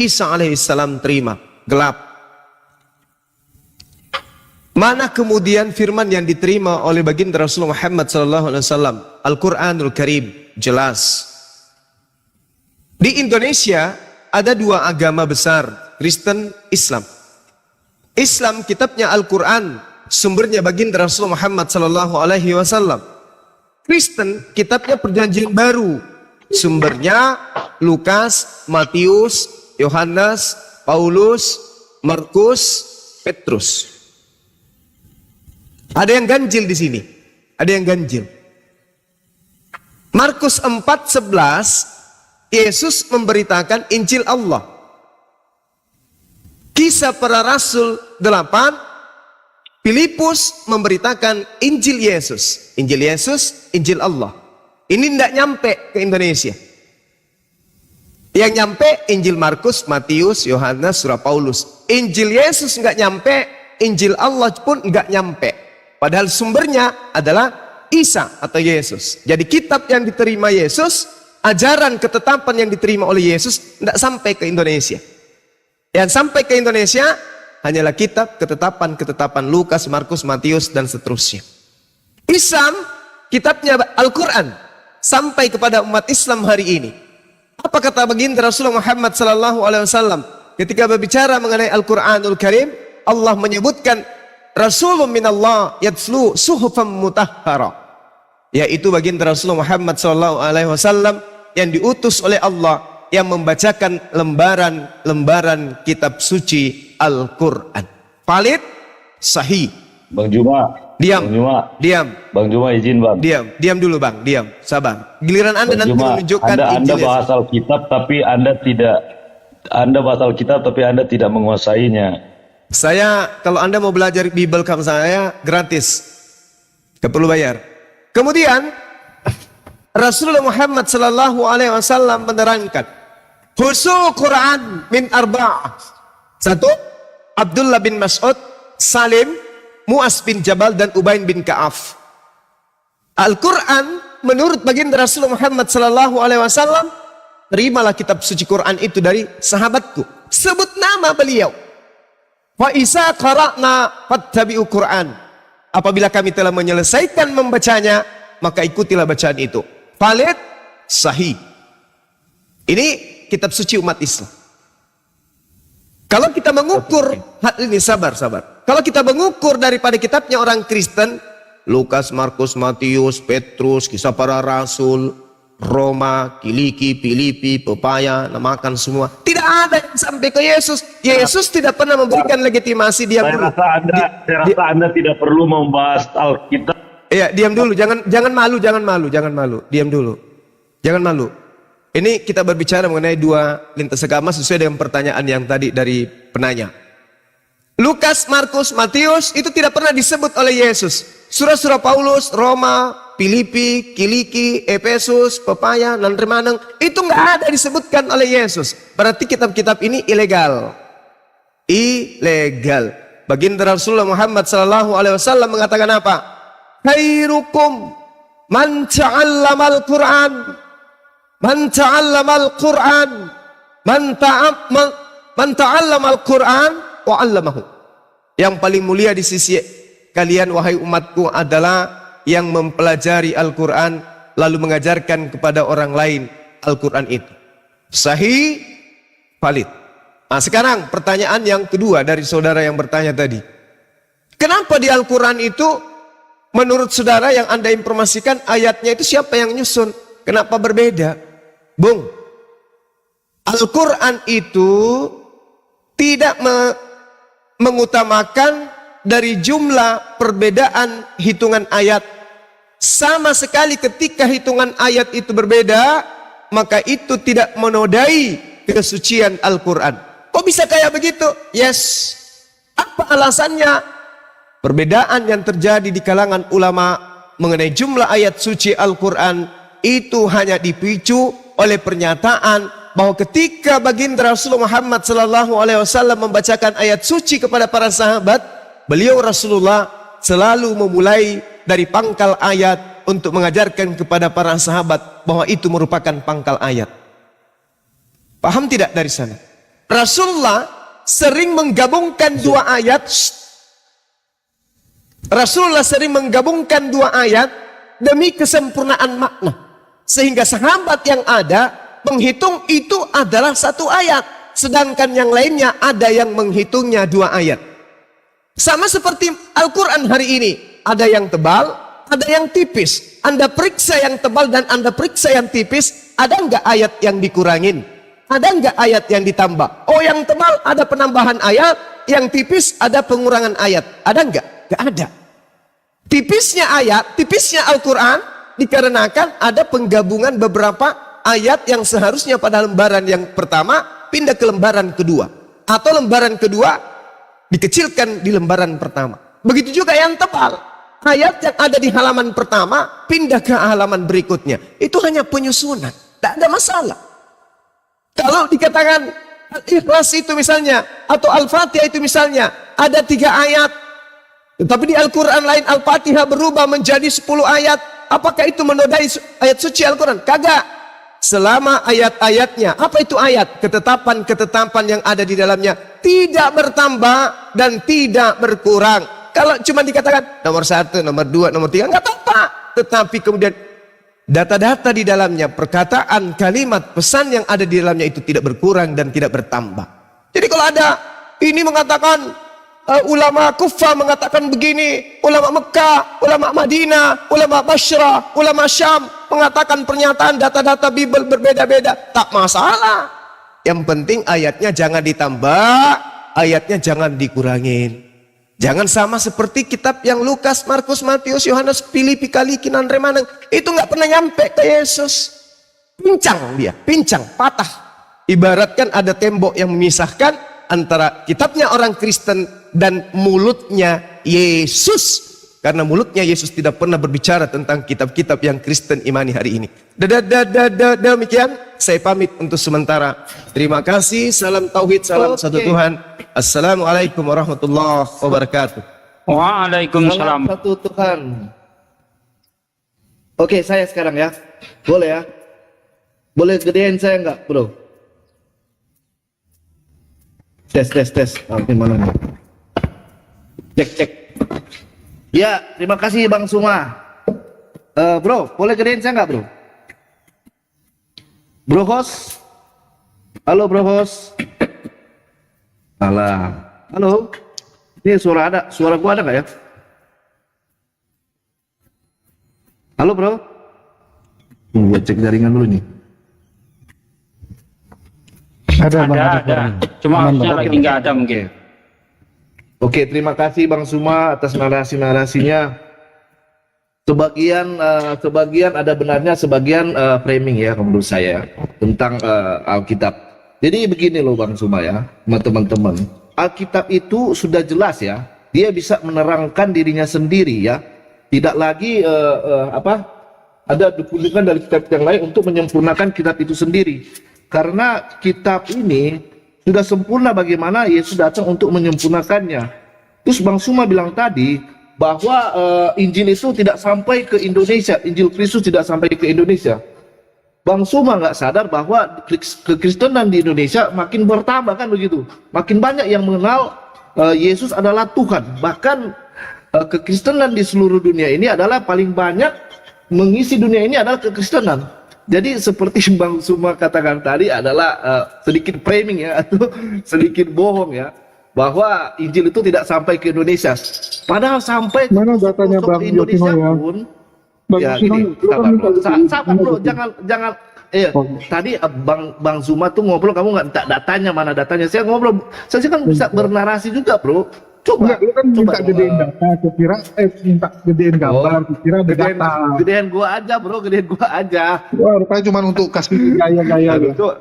Isa alaihissalam terima, gelap. Mana kemudian firman yang diterima oleh baginda Rasulullah Muhammad SAW? Al-Quranul Karim, jelas. Di Indonesia ada dua agama besar, Kristen, Islam. Islam kitabnya Al-Quran, sumbernya baginda Rasulullah Muhammad SAW. Kristen kitabnya Perjanjian Baru, sumbernya Lukas, Matius, Yohanes, Paulus, Markus, Petrus. Ada yang ganjil di sini. Ada yang ganjil. Markus 4:11, Yesus memberitakan Injil Allah. Kisah para Rasul 8, Filipus memberitakan Injil Yesus. Injil Yesus, Injil Allah. Ini tidak nyampe ke Indonesia. Yang nyampe Injil Markus, Matius, Yohanes, Surah Paulus. Injil Yesus nggak nyampe, Injil Allah pun nggak nyampe. Padahal sumbernya adalah Isa atau Yesus. Jadi kitab yang diterima Yesus, ajaran ketetapan yang diterima oleh Yesus tidak sampai ke Indonesia. Yang sampai ke Indonesia hanyalah kitab ketetapan Lukas, Markus, Matius dan seterusnya. Islam kitabnya Al-Quran sampai kepada umat Islam hari ini. Apa kata baginda Rasulullah Muhammad SAW ketika berbicara mengenai Al-Quranul Karim? Allah menyebutkan Rasulun minallah yatslu suhufan mutahhara, yaitu baginda Rasulullah Muhammad SAW yang diutus oleh Allah yang membacakan lembaran-lembaran kitab suci Al-Quran. Valid, sahih. Bang Juma, diam. Bang Juma, diam. Bang Juma izin bang. Diam dulu bang, diam. Sabar. Giliran Anda Bang nanti Juma, menunjukkan Anda bahas Alkitab tapi Anda bahas Alkitab tapi Anda tidak menguasainya. Saya, kalau Anda mau belajar Bible kamu saya gratis, gak perlu bayar. Kemudian Rasulullah Muhammad SAW menerangkan husul Quran min arba'ah. Satu, Abdullah bin Mas'ud, Salim, Mu'az bin Jabal dan Ubayn bin Ka'af. Al-Quran menurut baginda Rasulullah Muhammad SAW, terimalah kitab suci Quran itu dari sahabatku. Sebut nama beliau. Wa isa qara'na fattabi'u Qur'an. Apabila kami telah menyelesaikan membacanya, maka ikutilah bacaan itu. Valid, sahih. Ini kitab suci umat Islam. Kalau kita mengukur ini, sabar. Kalau kita mengukur daripada kitabnya orang Kristen, Lukas, Markus, Matius, Petrus, Kisah Para Rasul, Roma, Kiliki, Filipi, Pepaya, namakan semua. Tidak ada yang sampai ke Yesus. Yesus tidak pernah memberikan legitimasi. Diam dulu. Saya rasa Anda tidak perlu membahas Alkitab. Iya, diam dulu. Jangan malu. Diam dulu. Jangan malu. Ini kita berbicara mengenai dua lintas agama sesuai dengan pertanyaan yang tadi dari penanya. Lukas, Markus, Matius itu tidak pernah disebut oleh Yesus. Surah-surah Paulus, Roma, Filipi, Kiliki, Efesus, Pepaya, Nanremaneng itu nggak ada disebutkan oleh Yesus. Berarti kitab-kitab ini ilegal. Ilegal. Baginda Rasulullah Muhammad SAW mengatakan apa? Khairukum man ta'allamal Qur'an, man ta'allamal Qur'an, man ta'allamal Qur'an wa 'allamahu. Yang paling mulia di sisi kalian wahai umatku adalah yang mempelajari Al-Quran lalu mengajarkan kepada orang lain Al-Quran itu. Sahih, valid. Nah sekarang pertanyaan yang kedua dari saudara yang bertanya tadi. Kenapa di Al-Quran itu menurut saudara yang Anda informasikan ayatnya itu siapa yang nyusun? Kenapa berbeda? Bung, Al-Quran itu tidak mengutamakan dari jumlah perbedaan hitungan ayat. Sama sekali ketika hitungan ayat itu berbeda, maka itu tidak menodai kesucian Al-Quran. Kok bisa kayak begitu? Yes. Apa alasannya? Perbedaan yang terjadi di kalangan ulama mengenai jumlah ayat suci Al-Quran itu hanya dipicu oleh pernyataan bahwa ketika baginda Rasulullah Muhammad SAW membacakan ayat suci kepada para sahabat, beliau Rasulullah selalu memulai dari pangkal ayat untuk mengajarkan kepada para sahabat bahwa itu merupakan pangkal ayat. Paham tidak dari sana? Rasulullah sering menggabungkan dua ayat. Rasulullah sering menggabungkan dua ayat demi kesempurnaan makna. Sehingga sahabat yang ada menghitung itu adalah satu ayat. Sedangkan yang lainnya ada yang menghitungnya dua ayat. Sama seperti Al-Quran hari ini. Ada yang tebal, ada yang tipis. Anda periksa yang tebal dan Anda periksa yang tipis. Ada enggak ayat yang dikurangin? Ada enggak ayat yang ditambah? Oh, yang tebal ada penambahan ayat. Yang tipis ada pengurangan ayat. Ada enggak? Enggak ada. Tipisnya ayat, tipisnya Al-Quran dikarenakan ada penggabungan beberapa ayat yang seharusnya pada lembaran yang pertama pindah ke lembaran kedua, atau lembaran kedua dikecilkan di lembaran pertama. Begitu juga yang tebal, ayat yang ada di halaman pertama pindah ke halaman berikutnya. Itu hanya penyusunan, tidak ada masalah. Kalau dikatakan Al-Ikhlas itu misalnya, atau Al-Fatihah itu misalnya ada 3 ayat, tetapi di Al-Quran lain Al-Fatihah berubah menjadi 10 ayat. Apakah itu menodai ayat suci Al-Quran? Kagak. Selama ayat-ayatnya, apa itu ayat? Ketetapan-ketetapan yang ada di dalamnya tidak bertambah dan tidak berkurang. Kalau cuma dikatakan nomor 1, nomor 2, nomor 3, nggak apa-apa. Tetapi kemudian data-data di dalamnya, perkataan, kalimat, pesan yang ada di dalamnya itu tidak berkurang dan tidak bertambah. Jadi kalau ada ini mengatakan ulama Kufah mengatakan begini, ulama Mekah, ulama Madinah, ulama Basra, ulama Syam mengatakan pernyataan data-data Bible berbeda-beda, tak masalah. Yang penting ayatnya jangan ditambah, ayatnya jangan dikurangin. Jangan sama seperti kitab yang Lukas, Markus, Matius, Yohanes, Filipi, Kalikin, dan Remaneng. Itu nggak pernah nyampe ke Yesus. Pincang dia, pincang, patah. Ibaratkan ada tembok yang memisahkan antara kitabnya orang Kristen dan mulutnya Yesus. Karena mulutnya Yesus tidak pernah berbicara tentang kitab-kitab yang Kristen imani hari ini. Demikian saya pamit untuk sementara. Terima kasih. Salam tauhid, salam satu Tuhan. Assalamualaikum warahmatullahi wabarakatuh. Waalaikumsalam. Salam satu Tuhan. Oke, saya sekarang ya. Boleh ya? Boleh gedein saya enggak, bro? Tes. Gimana nih? Cek. Ya, terima kasih Bang Suma. Bro, boleh gedein saya enggak, bro? Bro host? Halo, bro host? Alah. Halo? Ini suara gua ada enggak ya? Halo, bro? Gua cek jaringan dulu nih. Ada. Cuma harusnya lagi nggak ada mungkin. Oke, terima kasih Bang Suma atas narasi-narasinya. Sebagian ada benarnya, sebagian framing ya menurut saya tentang Alkitab. Jadi begini loh Bang Suma ya, teman-teman. Alkitab itu sudah jelas ya, dia bisa menerangkan dirinya sendiri ya. Tidak lagi ada dukungan dari kitab yang lain untuk menyempurnakan kitab itu sendiri. Karena kitab ini sudah sempurna, bagaimana Yesus datang untuk menyempurnakannya. Terus Bang Suma bilang tadi bahwa Injil itu tidak sampai ke Indonesia, Injil Kristus tidak sampai ke Indonesia. Bang Suma nggak sadar bahwa kekristenan di Indonesia makin bertambah kan begitu. Makin banyak yang mengenal Yesus adalah Tuhan. Bahkan kekristenan di seluruh dunia ini adalah paling banyak mengisi dunia ini adalah kekristenan. Jadi seperti Bang Suma katakan tadi adalah sedikit framing ya, atau sedikit bohong ya, bahwa Injil itu tidak sampai ke Indonesia. Padahal sampai mana datanya Bang Indonesia Yotino ya? pun. Bang Ya Yotino, gini, sabar bro, jangan. Tadi Bang Suma tuh ngobrol, kamu nggak datanya, mana datanya? Saya ngobrol, saya kan bisa bernarasi juga bro. Coba, enggak, lu kan minta gedein data, kira minta gedein gambar, kira ada data. Gedein gua aja bro, gedein gua aja. Wah, rupanya cuma untuk kasih gaya-gaya gitu.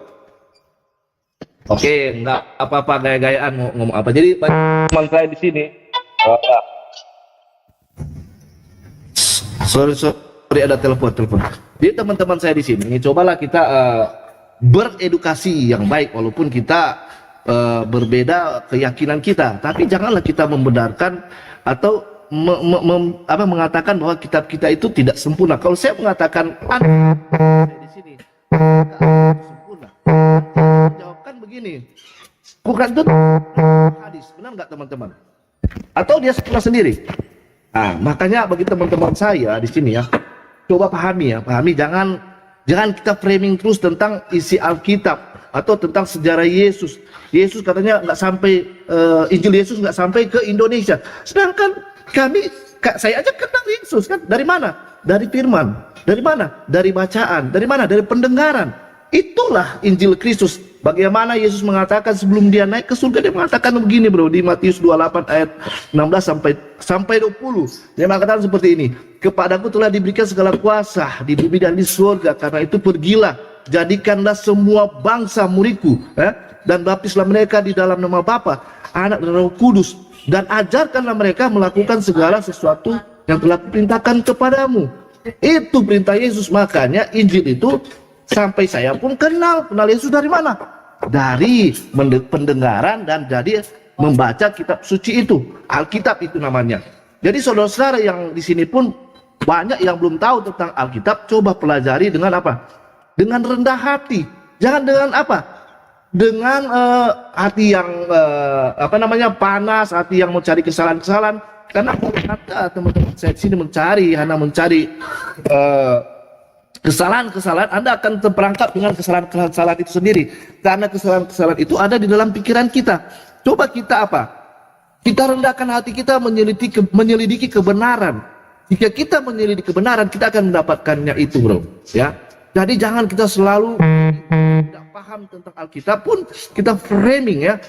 Oke, nggak apa-apa gaya-gayaan ngomong apa. Jadi teman saya di sini. Sorry ada telepon. Jadi teman-teman saya di sini, cobalah kita beredukasi yang baik, walaupun kita berbeda keyakinan kita, tapi janganlah kita membenarkan atau mengatakan bahwa kitab kita itu tidak sempurna. Kalau saya mengatakan saya di sini sempurna, jawabkan begini, Quran itu hadis, benar nggak teman-teman? Atau dia pernah sendiri? Nah, makanya bagi teman-teman saya di sini ya, coba pahami ya, jangan kita framing terus tentang isi Alkitab atau tentang sejarah Yesus. Yesus katanya nggak sampai, Injil Yesus nggak sampai ke Indonesia. Sedangkan saya aja kenal Yesus kan, dari mana? Dari firman. Dari mana? Dari bacaan. Dari mana? Dari pendengaran. Itulah Injil Kristus. Bagaimana Yesus mengatakan sebelum dia naik ke surga, dia mengatakan begini bro, di Matius 28 ayat 16 sampai 20. Dia mengatakan seperti ini, kepadaku telah diberikan segala kuasa di bumi dan di surga, karena itu pergilah, jadikanlah semua bangsa muridku, dan baptislah mereka di dalam nama Bapa, Anak dan Roh Kudus, dan ajarkanlah mereka melakukan segala sesuatu yang telah kuperintahkan kepadamu. Itu perintah Yesus. Makanya Injil itu sampai saya pun kenal Yesus dari mana? Dari pendengaran dan jadi membaca kitab suci itu, Alkitab itu namanya. Jadi saudara-saudara yang di sini pun banyak yang belum tahu tentang Alkitab, coba pelajari dengan apa? Dengan rendah hati. Jangan dengan apa? Dengan hati yang panas, hati yang mencari kesalahan-kesalahan. Karena kalau kata teman-teman saya di sini mencari kesalahan-kesalahan, Anda akan terperangkap dengan kesalahan-kesalahan itu sendiri. Karena kesalahan-kesalahan itu ada di dalam pikiran kita. Coba kita apa? Kita rendahkan hati kita menyelidiki kebenaran. Jika kita menyelidiki kebenaran, kita akan mendapatkannya itu, bro. Ya. Jadi jangan kita selalu tidak paham tentang Alkitab pun kita framing ya.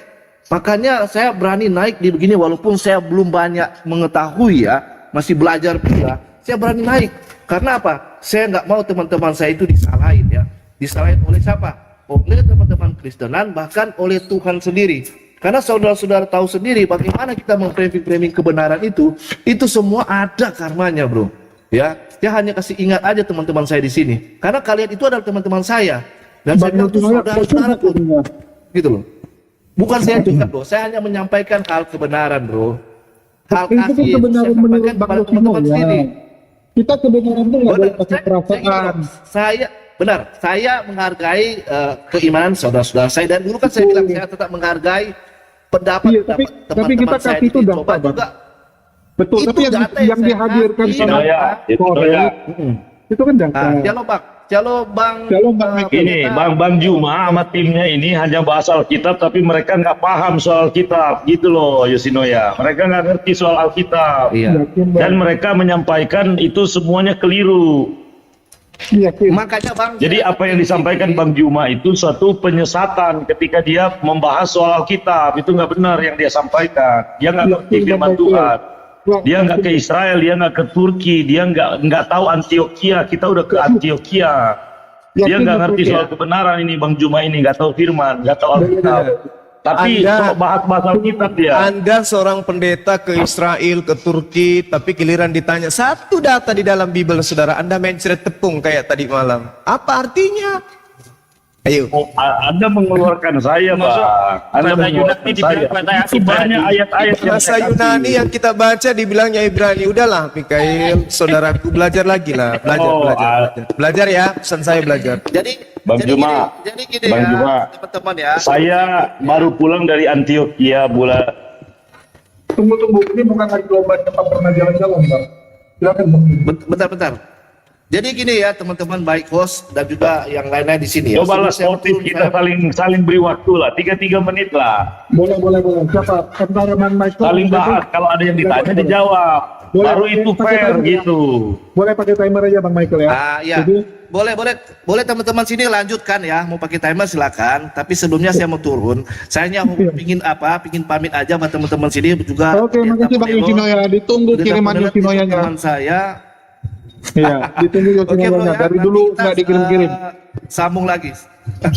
Makanya saya berani naik di begini walaupun saya belum banyak mengetahui ya, masih belajar pula. Saya berani naik. Karena apa? Saya nggak mau teman-teman saya itu disalahin ya. Disalahin oleh siapa? Oleh teman-teman Kristenan, bahkan oleh Tuhan sendiri. Karena saudara-saudara tahu sendiri bagaimana kita memframing kebenaran itu semua ada karmanya, bro. Ya, saya hanya kasih ingat aja teman-teman saya di sini. Karena kalian itu adalah teman-teman saya. Dan saya bilang itu saudara-saudara, gitu loh. Bukan saya juga, bro. Saya hanya menyampaikan hal kebenaran, bro. Hal kasih yang saya sampaikan kepada teman-teman sini. Kita kebenaran itu nggak boleh pakai perasaan. Saya menghargai keimanan saudara-saudara saya, dan dulu kan saya bilang saya tetap menghargai pendapat tapi kita kasih itu data, juga. Betul, tapi yang dihadirkan sama itu kan data. Bang Juma sama timnya ini hanya bahas Alkitab, tapi mereka nggak paham soal kitab, gitu loh, Yoshinoya. Mereka nggak ngerti soal Alkitab, dan mereka menyampaikan itu semuanya keliru. Makanya Bang, jadi apa yang disampaikan Bang Juma itu suatu penyesatan ketika dia membahas soal Alkitab. Itu nggak benar yang dia sampaikan. Dia nggak ngerti firman Tuhan. Dia nggak ke Israel, dia nggak ke Turki, dia nggak tahu Antioquia. Kita udah ke Antioquia. Dia nggak ngerti soal kebenaran ini, Bang Juma ini nggak tahu firman, nggak tahu Alkitab. Tapi bahas Alkitab dia. Anda seorang pendeta ke Israel, ke Turki, tapi giliran ditanya satu data di dalam Bible, saudara, Anda mencret tepung kayak tadi malam. Apa artinya? Ayo. Anda mengeluarkan saya, Pak. Anda mengeluarkan saya. Banyak ayat-ayat bahasa Yunani yang kita baca dibilangnya Ibrani. Udahlah, Mikael, saudaraku, belajar lagi lah. Belajar ya, pesan saya belajar. Jadi Bang Juma, teman-teman ya. Saya baru pulang dari Antioquia bulan. Tunggu, ini bukan lagi lomba cepat pernah jalan-jalan, Bang. Silakan, Bang. Bentar. Jadi gini ya teman-teman, baik host dan juga yang lain-lain di sini ya. Cobalah sportif kita saling beri waktu lah, 3 menit lah. Boleh. Siapa? Antara Bang Michael. Saling bahas, kalau ada yang ditanya dijawab. Baru itu fair gitu. Boleh pakai timer aja Bang Michael ya. Iya. Boleh teman-teman sini lanjutkan ya, mau pakai timer silakan. Tapi sebelumnya saya mau turun. Saya hanya pingin pamit aja sama teman-teman sini juga. Oke, makasih Bang Yoshinoya. Ditunggu kiriman Yoshinoyanya. Teman saya. Iya, ditunggu Yoshinoyanya. Dari dulu nggak dikirim-kirim. Sambung lagi.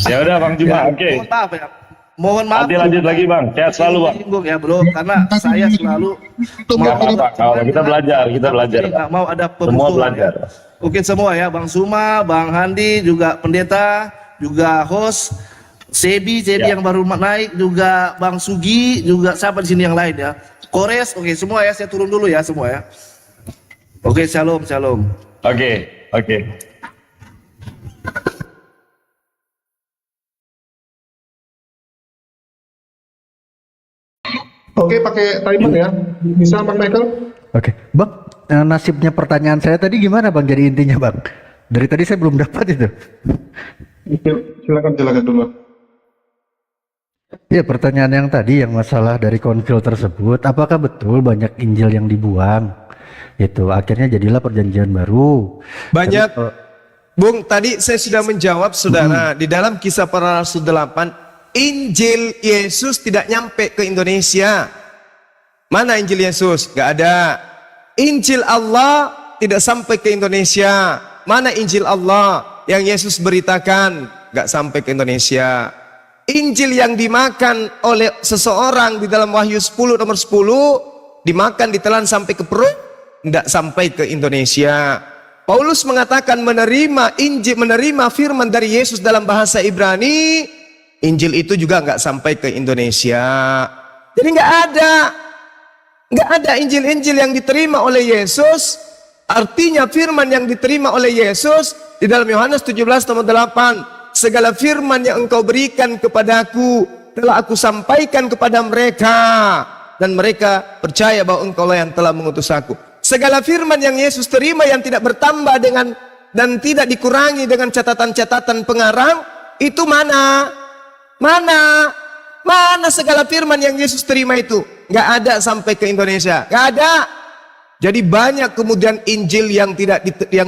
Ya udah Bang Juma, oke. Mohon maaf. Nanti lanjut lagi Bang. Sehat selalu Bang. Singgung ya bro, karena saya selalu kita belajar. Nggak mau ada pemukulan ya. Oke semua ya, Bang Suma, Bang Handi, juga pendeta, juga host, Sebi yang baru naik, juga Bang Sugi, juga siapa di sini yang lain ya. Kores, oke semua ya, saya turun dulu ya semua ya. Oke, shalom. Oke. Oke, pakai timer ya. Bisa Bang Michael? Oke, Bang, nasibnya pertanyaan saya tadi gimana Bang? Jadi intinya Bang, dari tadi saya belum dapat itu. Silakan dulu. Ya, pertanyaan yang tadi yang masalah dari konfil tersebut, apakah betul banyak Injil yang dibuang? Itu akhirnya jadilah perjanjian baru. Banyak. Tapi, Bung, tadi saya sudah menjawab saudara, di dalam Kisah Para Rasul 8, Injil Yesus tidak nyampe ke Indonesia. Mana Injil Yesus? Gak ada. Injil Allah tidak sampai ke Indonesia. Mana Injil Allah yang Yesus beritakan? Gak sampai ke Indonesia. Injil yang dimakan oleh seseorang di dalam Wahyu 10 nomor 10, dimakan, ditelan sampai ke perut, tidak sampai ke Indonesia. Paulus mengatakan menerima Injil, menerima firman dari Yesus dalam bahasa Ibrani, Injil itu juga nggak sampai ke Indonesia. Jadi nggak ada Injil-Injil yang diterima oleh Yesus. Artinya firman yang diterima oleh Yesus di dalam Yohanes 17 nomor 8, segala firman yang engkau berikan kepadaku telah aku sampaikan kepada mereka, dan mereka percaya bahwa engkau lah yang telah mengutus aku. Segala firman yang Yesus terima yang tidak bertambah dengan dan tidak dikurangi dengan catatan-catatan pengarang, itu mana segala firman yang Yesus terima itu? Nggak ada sampai ke Indonesia, nggak ada. Jadi banyak kemudian Injil yang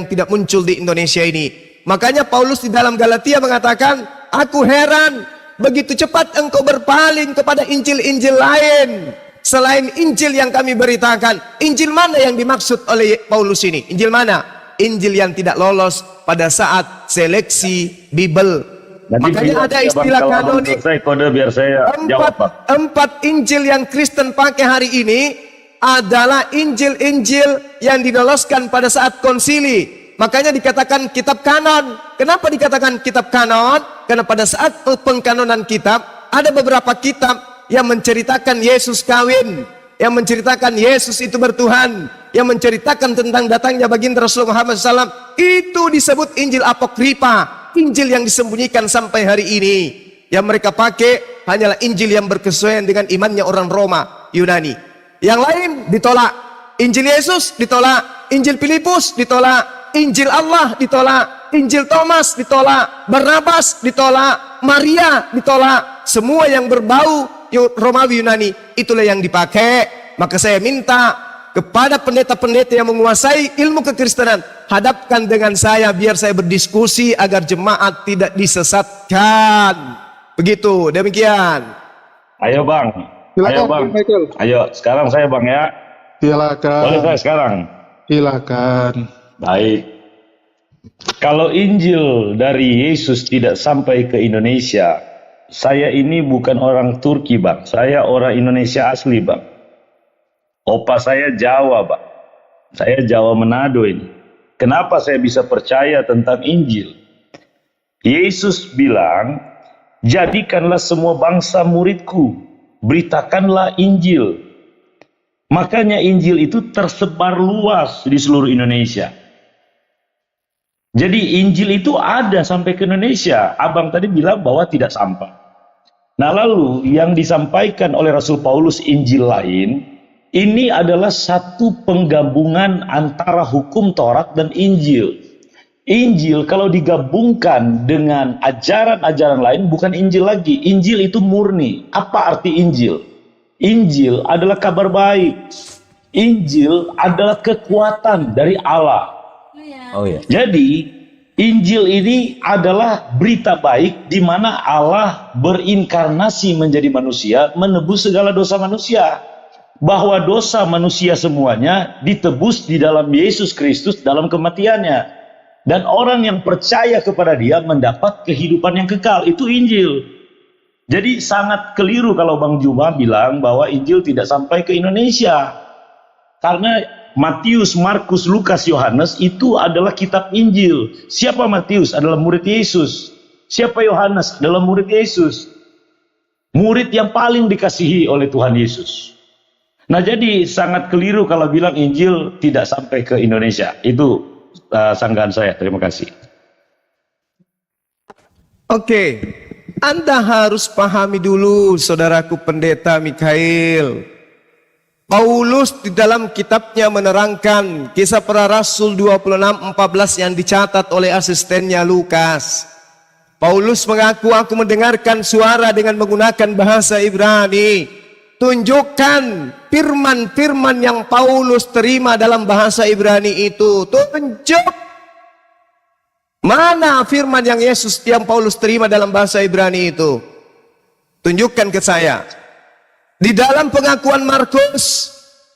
tidak muncul di Indonesia ini. Makanya Paulus di dalam Galatia mengatakan, aku heran begitu cepat engkau berpaling kepada Injil-Injil lain selain Injil yang kami beritakan. Injil mana yang dimaksud oleh Paulus ini? Injil mana? Injil yang tidak lolos pada saat seleksi Bible. Makanya ada istilah kanonik. Biar saya jawab, Pak. 4 Injil yang Kristen pakai hari ini adalah Injil-Injil yang diloloskan pada saat konsili. Makanya dikatakan kitab kanon. Kenapa dikatakan kitab kanon? Karena pada saat pengkanonan kitab, ada beberapa kitab yang menceritakan Yesus kawin, yang menceritakan Yesus itu bertuhan, yang menceritakan tentang datangnya baginda Rasulullah Muhammad SAW. Itu disebut Injil Apokripa, Injil yang disembunyikan sampai hari ini. Yang mereka pakai hanyalah Injil yang berkesesuaian dengan imannya orang Roma, Yunani. Yang lain ditolak. Injil Yesus ditolak, Injil Filipus ditolak, Injil Allah ditolak, Injil Thomas ditolak, Barnabas ditolak, Maria ditolak. Semua yang berbau Romawi Yunani itulah yang dipakai. Maka saya minta kepada pendeta-pendeta yang menguasai ilmu kekristenan, hadapkan dengan saya biar saya berdiskusi agar jemaat tidak disesatkan. Begitu, demikian. Ayo Bang. Silakan, Ayo Bang. Michael. Ayo sekarang saya Bang ya. Silakan. Boleh saya sekarang? Silakan. Baik. Kalau Injil dari Yesus tidak sampai ke Indonesia, saya ini bukan orang Turki Bang. Saya orang Indonesia asli Bang. Opa saya Jawa Bang. Saya Jawa Manado ini. Kenapa saya bisa percaya tentang Injil? Yesus bilang, jadikanlah semua bangsa muridku, beritakanlah Injil. Makanya Injil itu tersebar luas di seluruh Indonesia. Jadi Injil itu ada sampai ke Indonesia. Abang tadi bilang bahwa tidak sampai. Nah lalu yang disampaikan oleh Rasul Paulus Injil lain, ini adalah satu penggabungan antara hukum Taurat dan Injil. Injil kalau digabungkan dengan ajaran-ajaran lain bukan Injil lagi. Injil itu murni. Apa arti Injil? Injil adalah kabar baik. Injil adalah kekuatan dari Allah. oh ya. Jadi Injil ini adalah berita baik di mana Allah berinkarnasi menjadi manusia, menebus segala dosa manusia. Bahwa dosa manusia semuanya ditebus di dalam Yesus Kristus dalam kematiannya. Dan orang yang percaya kepada dia mendapat kehidupan yang kekal. Itu Injil. Jadi sangat keliru kalau Bang Juma bilang bahwa Injil tidak sampai ke Indonesia. Karena Matius, Markus, Lukas, Yohanes itu adalah kitab Injil. Siapa Matius? Adalah murid Yesus. Siapa Yohanes? Adalah murid Yesus. Murid yang paling dikasihi oleh Tuhan Yesus. Nah jadi sangat keliru kalau bilang Injil tidak sampai ke Indonesia. Itu sanggahan saya. Terima kasih. Oke, Anda harus pahami dulu, saudaraku pendeta Mikhail. Paulus di dalam kitabnya menerangkan Kisah Para Rasul 26:14 yang dicatat oleh asistennya Lukas. Paulus mengaku, aku mendengarkan suara dengan menggunakan bahasa Ibrani. Tunjukkan firman-firman yang Paulus terima dalam bahasa Ibrani itu. Tunjuk mana firman yang Paulus terima dalam bahasa Ibrani itu. Tunjukkan ke saya. Di dalam pengakuan Markus,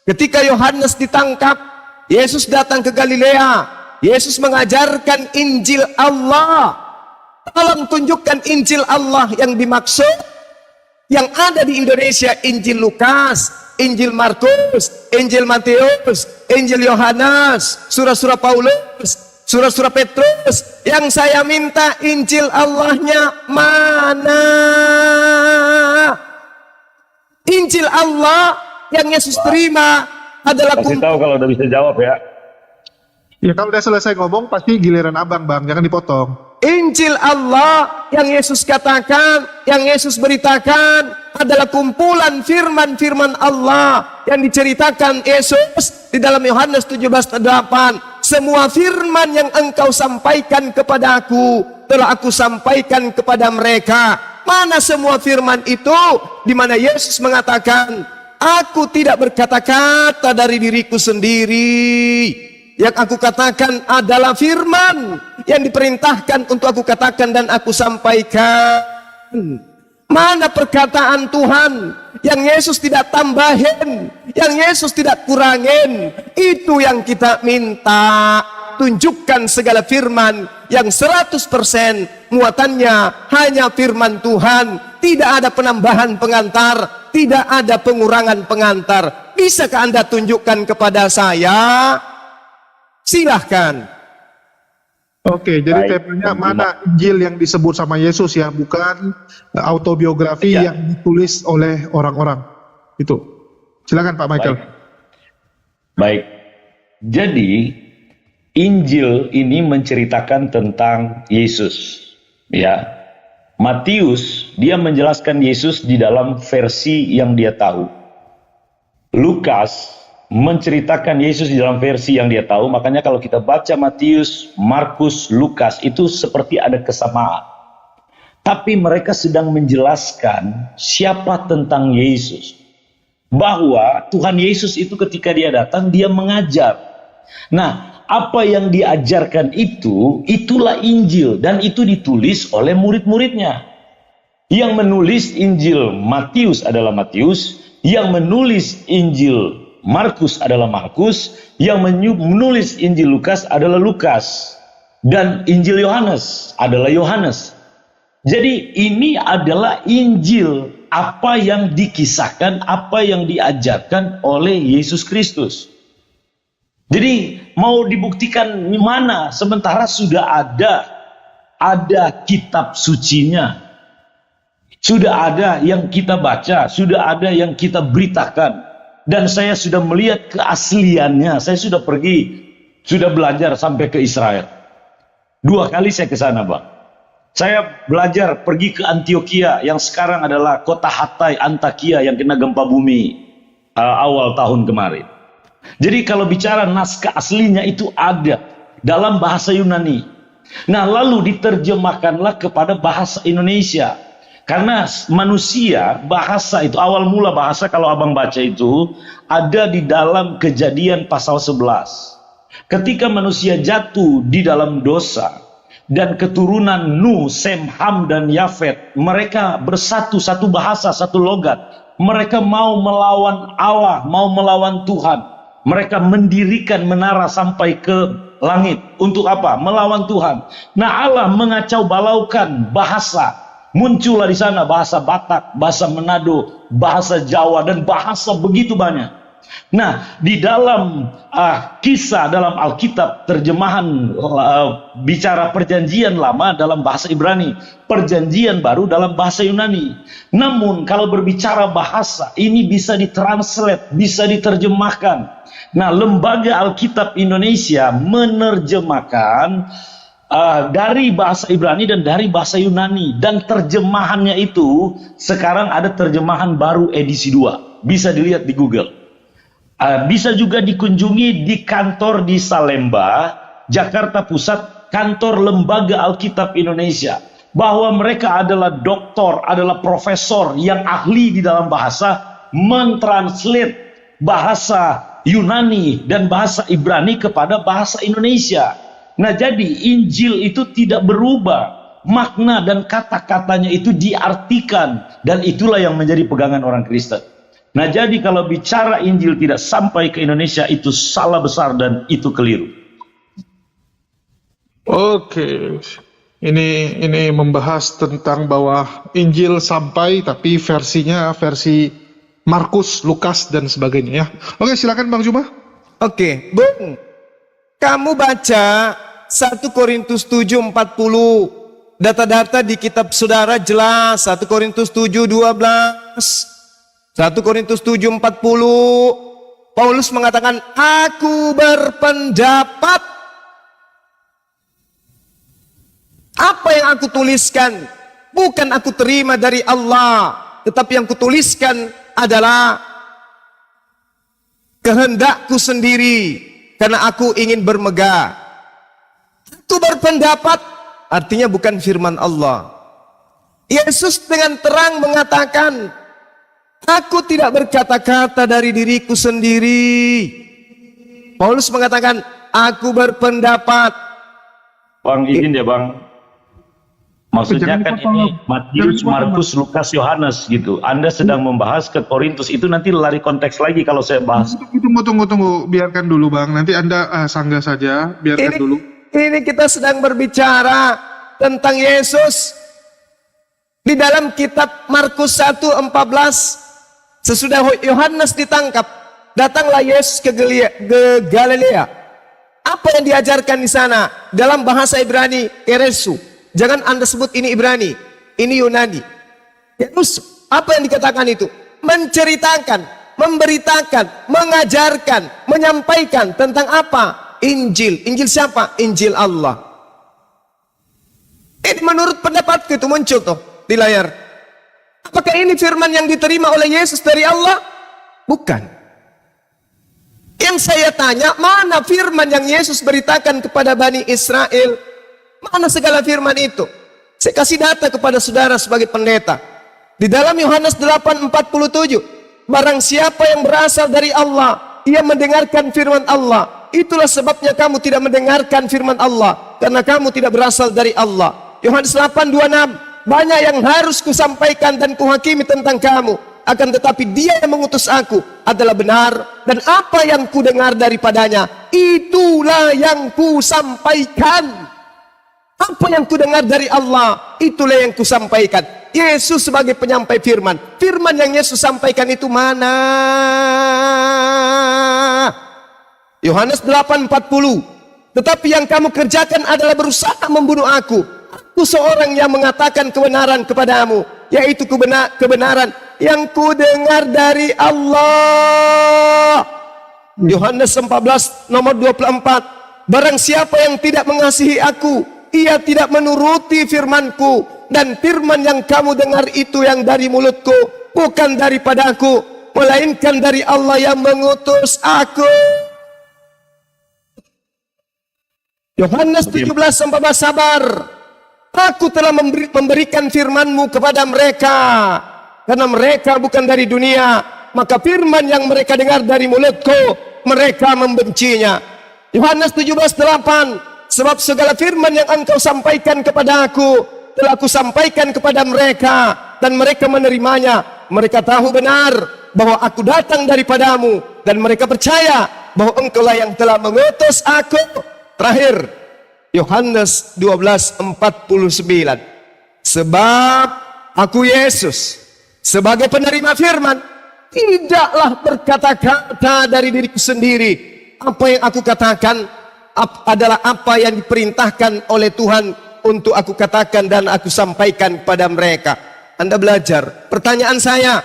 ketika Yohanes ditangkap, Yesus datang ke Galilea. Yesus mengajarkan Injil Allah. Tolong tunjukkan Injil Allah yang dimaksud. Yang ada di Indonesia, Injil Lukas, Injil Markus, Injil Matius, Injil Yohanes, surah-surah Paulus, surah-surah Petrus. Yang saya minta Injil Allahnya mana? Injil Allah yang Yesus terima adalah kasih tahu kalau udah bisa jawab ya. Ya kalau udah selesai ngomong pasti giliran abang, Bang, jangan dipotong. Injil Allah yang Yesus katakan, yang Yesus beritakan adalah kumpulan firman-firman Allah yang diceritakan Yesus di dalam Yohanes 17:8. Semua firman yang engkau sampaikan kepadaku telah aku sampaikan kepada mereka. Mana semua firman itu di mana Yesus mengatakan, aku tidak berkata-kata dari diriku sendiri. Yang aku katakan adalah firman yang diperintahkan untuk aku katakan dan aku sampaikan. Mana perkataan Tuhan yang Yesus tidak tambahin, yang Yesus tidak kurangin. Itu yang kita minta. Tunjukkan segala firman yang 100% muatannya hanya firman Tuhan. Tidak ada penambahan pengantar, tidak ada pengurangan pengantar. Bisakah Anda tunjukkan kepada saya? Silahkan. Oke, jadi temanya mana Injil yang disebut sama Yesus ya, bukan autobiografi yang ditulis oleh orang-orang. Itu. Silakan Pak Michael. Baik. Jadi Injil ini menceritakan tentang Yesus. Ya. Matius dia menjelaskan Yesus di dalam versi yang dia tahu. Lukas menceritakan Yesus di dalam versi yang dia tahu. Makanya kalau kita baca Matius, Markus, Lukas itu seperti ada kesamaan. Tapi mereka sedang menjelaskan siapa tentang Yesus. Bahwa Tuhan Yesus itu ketika dia datang, dia mengajar. Nah, apa yang diajarkan itu, itulah Injil. Dan itu ditulis oleh murid-muridnya. Yang menulis Injil Matius adalah Matius. Yang menulis Injil Markus adalah Markus. Yang menulis Injil Lukas adalah Lukas. Dan Injil Yohanes adalah Yohanes. Jadi ini adalah Injil, apa yang dikisahkan, apa yang diajarkan oleh Yesus Kristus. Jadi mau dibuktikan mana sementara sudah ada kitab sucinya. Sudah ada yang kita baca, sudah ada yang kita beritakan. Dan saya sudah melihat keasliannya. Saya sudah pergi, sudah belajar sampai ke Israel. 2 kali saya ke sana, Bang. Saya belajar pergi ke Antioquia yang sekarang adalah kota Hatay, Antakya yang kena gempa bumi awal tahun kemarin. Jadi kalau bicara naskah aslinya itu ada dalam bahasa Yunani. Nah, lalu diterjemahkanlah kepada bahasa Indonesia. Karena manusia, bahasa itu, awal mula bahasa kalau abang baca itu, ada di dalam Kejadian pasal 11. Ketika manusia jatuh di dalam dosa, dan keturunan Nuh, Sem, Ham, dan Yafet, mereka bersatu, satu bahasa, satu logat. Mereka mau melawan Allah, mau melawan Tuhan. Mereka mendirikan menara sampai ke langit. Untuk apa? Melawan Tuhan. Nah, Allah mengacau balaukan bahasa. Muncullah di sana bahasa Batak, bahasa Manado, bahasa Jawa, dan bahasa begitu banyak. Nah, di dalam kisah dalam Alkitab, terjemahan bicara perjanjian lama dalam bahasa Ibrani, perjanjian baru dalam bahasa Yunani. Namun kalau berbicara bahasa, ini bisa ditranslate, bisa diterjemahkan. Nah, Lembaga Alkitab Indonesia menerjemahkan dari bahasa Ibrani dan dari bahasa Yunani. Dan terjemahannya itu sekarang ada terjemahan baru edisi 2. Bisa dilihat di Google. Bisa juga dikunjungi di kantor di Salemba, Jakarta Pusat, kantor Lembaga Alkitab Indonesia. Bahwa mereka adalah doktor, adalah profesor yang ahli di dalam bahasa, mentranslate bahasa Yunani dan bahasa Ibrani kepada bahasa Indonesia. Nah, jadi Injil itu tidak berubah. Makna dan kata-katanya itu diartikan, dan itulah yang menjadi pegangan orang Kristen. Nah, jadi kalau bicara Injil tidak sampai ke Indonesia, itu salah besar dan itu keliru. Oke. Ini membahas tentang bahwa Injil sampai tapi versinya versi Markus, Lukas dan sebagainya ya. Oke, silakan Bang Juma. Oke, Bung. Kamu baca 1 Korintus 7:40. Data-data di kitab saudara jelas. 1 Korintus 7:12. 1 Korintus 7:40, Paulus mengatakan, aku berpendapat apa yang aku tuliskan bukan aku terima dari Allah, tetapi yang kutuliskan adalah kehendakku sendiri karena aku ingin bermegah. Aku berpendapat artinya bukan firman Allah. Yesus dengan terang mengatakan, aku tidak berkata-kata dari diriku sendiri. Paulus mengatakan, aku berpendapat. Bang, izin ya Bang. Maksudnya kan ini Matius, Markus, Lukas, Yohanes gitu. Anda sedang membahas ke Korintus, itu nanti lari konteks lagi kalau saya bahas. Tunggu. Biarkan dulu Bang. Nanti Anda sanggah saja. Biarkan dulu. Ini kita sedang berbicara tentang Yesus. Di dalam kitab Markus 1:14. Sesudah Yohanes ditangkap, datanglah Yesus ke Galilea. Apa yang diajarkan di sana? Dalam bahasa Ibrani, keresu. Jangan Anda sebut ini Ibrani, ini Yunani. Yesus, apa yang dikatakan itu? Menceritakan, memberitakan, mengajarkan, menyampaikan tentang apa? Injil. Injil siapa? Injil Allah. Ini menurut pendapatku itu muncul tuh di layar. Apakah ini firman yang diterima oleh Yesus dari Allah? Bukan. Yang saya tanya, mana firman yang Yesus beritakan kepada Bani Israel? Mana segala firman itu? Saya kasih data kepada saudara sebagai pendeta. Di dalam Yohanes 8:47, barang siapa yang berasal dari Allah, ia mendengarkan firman Allah. Itulah sebabnya kamu tidak mendengarkan firman Allah, karena kamu tidak berasal dari Allah. Yohanes 8:26, banyak yang harus kusampaikan dan kuhakimi tentang kamu, akan tetapi dia yang mengutus aku adalah benar, dan apa yang kudengar daripadanya, itulah yang kusampaikan. Apa yang kudengar dari Allah, itulah yang kusampaikan. Yesus sebagai penyampai firman. Firman yang Yesus sampaikan itu mana? Yohanes 8:40. Tetapi yang kamu kerjakan adalah berusaha membunuh aku. Aku seorang yang mengatakan kebenaran kepadamu, yaitu kebenaran yang kudengar dari Allah. Yohanes 14 nomor 24. Barang siapa yang tidak mengasihi aku, ia tidak menuruti firmanku, dan firman yang kamu dengar itu yang dari mulutku, bukan daripada aku, melainkan dari Allah yang mengutus aku. Yohanes 17:14, sabar. Aku telah memberikan firmanmu kepada mereka, karena mereka bukan dari dunia, maka firman yang mereka dengar dari mulutku, mereka membencinya. Yohanes 17:8, sebab segala firman yang engkau sampaikan kepada aku, telah aku sampaikan kepada mereka, dan mereka menerimanya. Mereka tahu benar bahwa aku datang daripadamu, dan mereka percaya bahwa engkaulah yang telah mengutus aku. Terakhir, Yohanes 12:49, sebab aku Yesus sebagai penerima firman tidaklah berkata-kata dari diriku sendiri. Apa yang aku katakan adalah apa yang diperintahkan oleh Tuhan untuk aku katakan dan aku sampaikan kepada mereka. Anda belajar. Pertanyaan saya,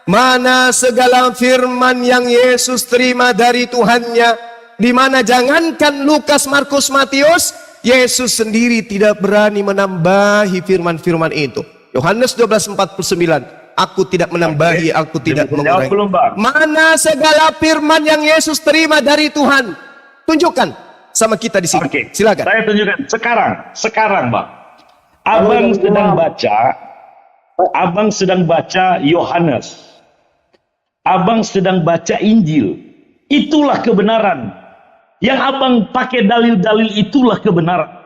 mana segala firman yang Yesus terima dari Tuhannya? Di mana jangankan Lukas, Markus, Matius, Yesus sendiri tidak berani menambahi firman-firman itu. Yohanes 12:49, Aku tidak menambahi, aku tidak Belum jawab mengurangi. belum, Bang? Mana segala firman yang Yesus terima dari Tuhan? Tunjukkan sama kita di sini. Oke, Silakan. saya tunjukkan sekarang, Bang. Abang sedang baca Yohanes. Abang sedang baca Injil. Itulah kebenaran. Yang abang pakai dalil-dalil itulah kebenaran.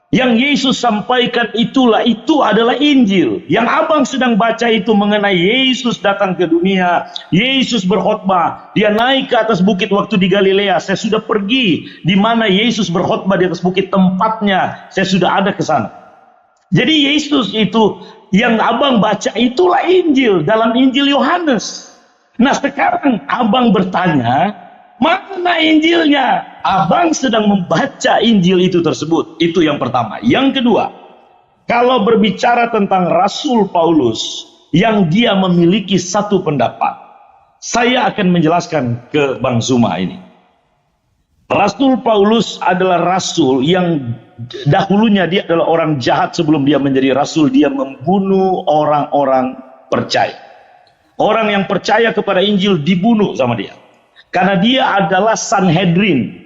Yang Yesus sampaikan itu adalah Injil. Yang abang sedang baca itu mengenai Yesus datang ke dunia, Yesus berkhotbah, dia naik ke atas bukit waktu di Galilea. Saya sudah pergi di mana Yesus berkhotbah di atas bukit, tempatnya saya sudah ada ke sana. Jadi Yesus itu yang abang baca itulah Injil dalam Injil Yohanes. Nah sekarang abang bertanya, mana Injilnya? Abang sedang membaca Injil itu tersebut. Itu yang pertama. Yang kedua, kalau berbicara tentang Rasul Paulus yang dia memiliki satu pendapat, saya akan menjelaskan ke Bang Zuma ini. Rasul Paulus adalah rasul yang dahulunya dia adalah orang jahat sebelum dia menjadi rasul. Dia membunuh orang-orang percaya. Orang yang percaya kepada Injil dibunuh sama dia. Karena dia adalah Sanhedrin.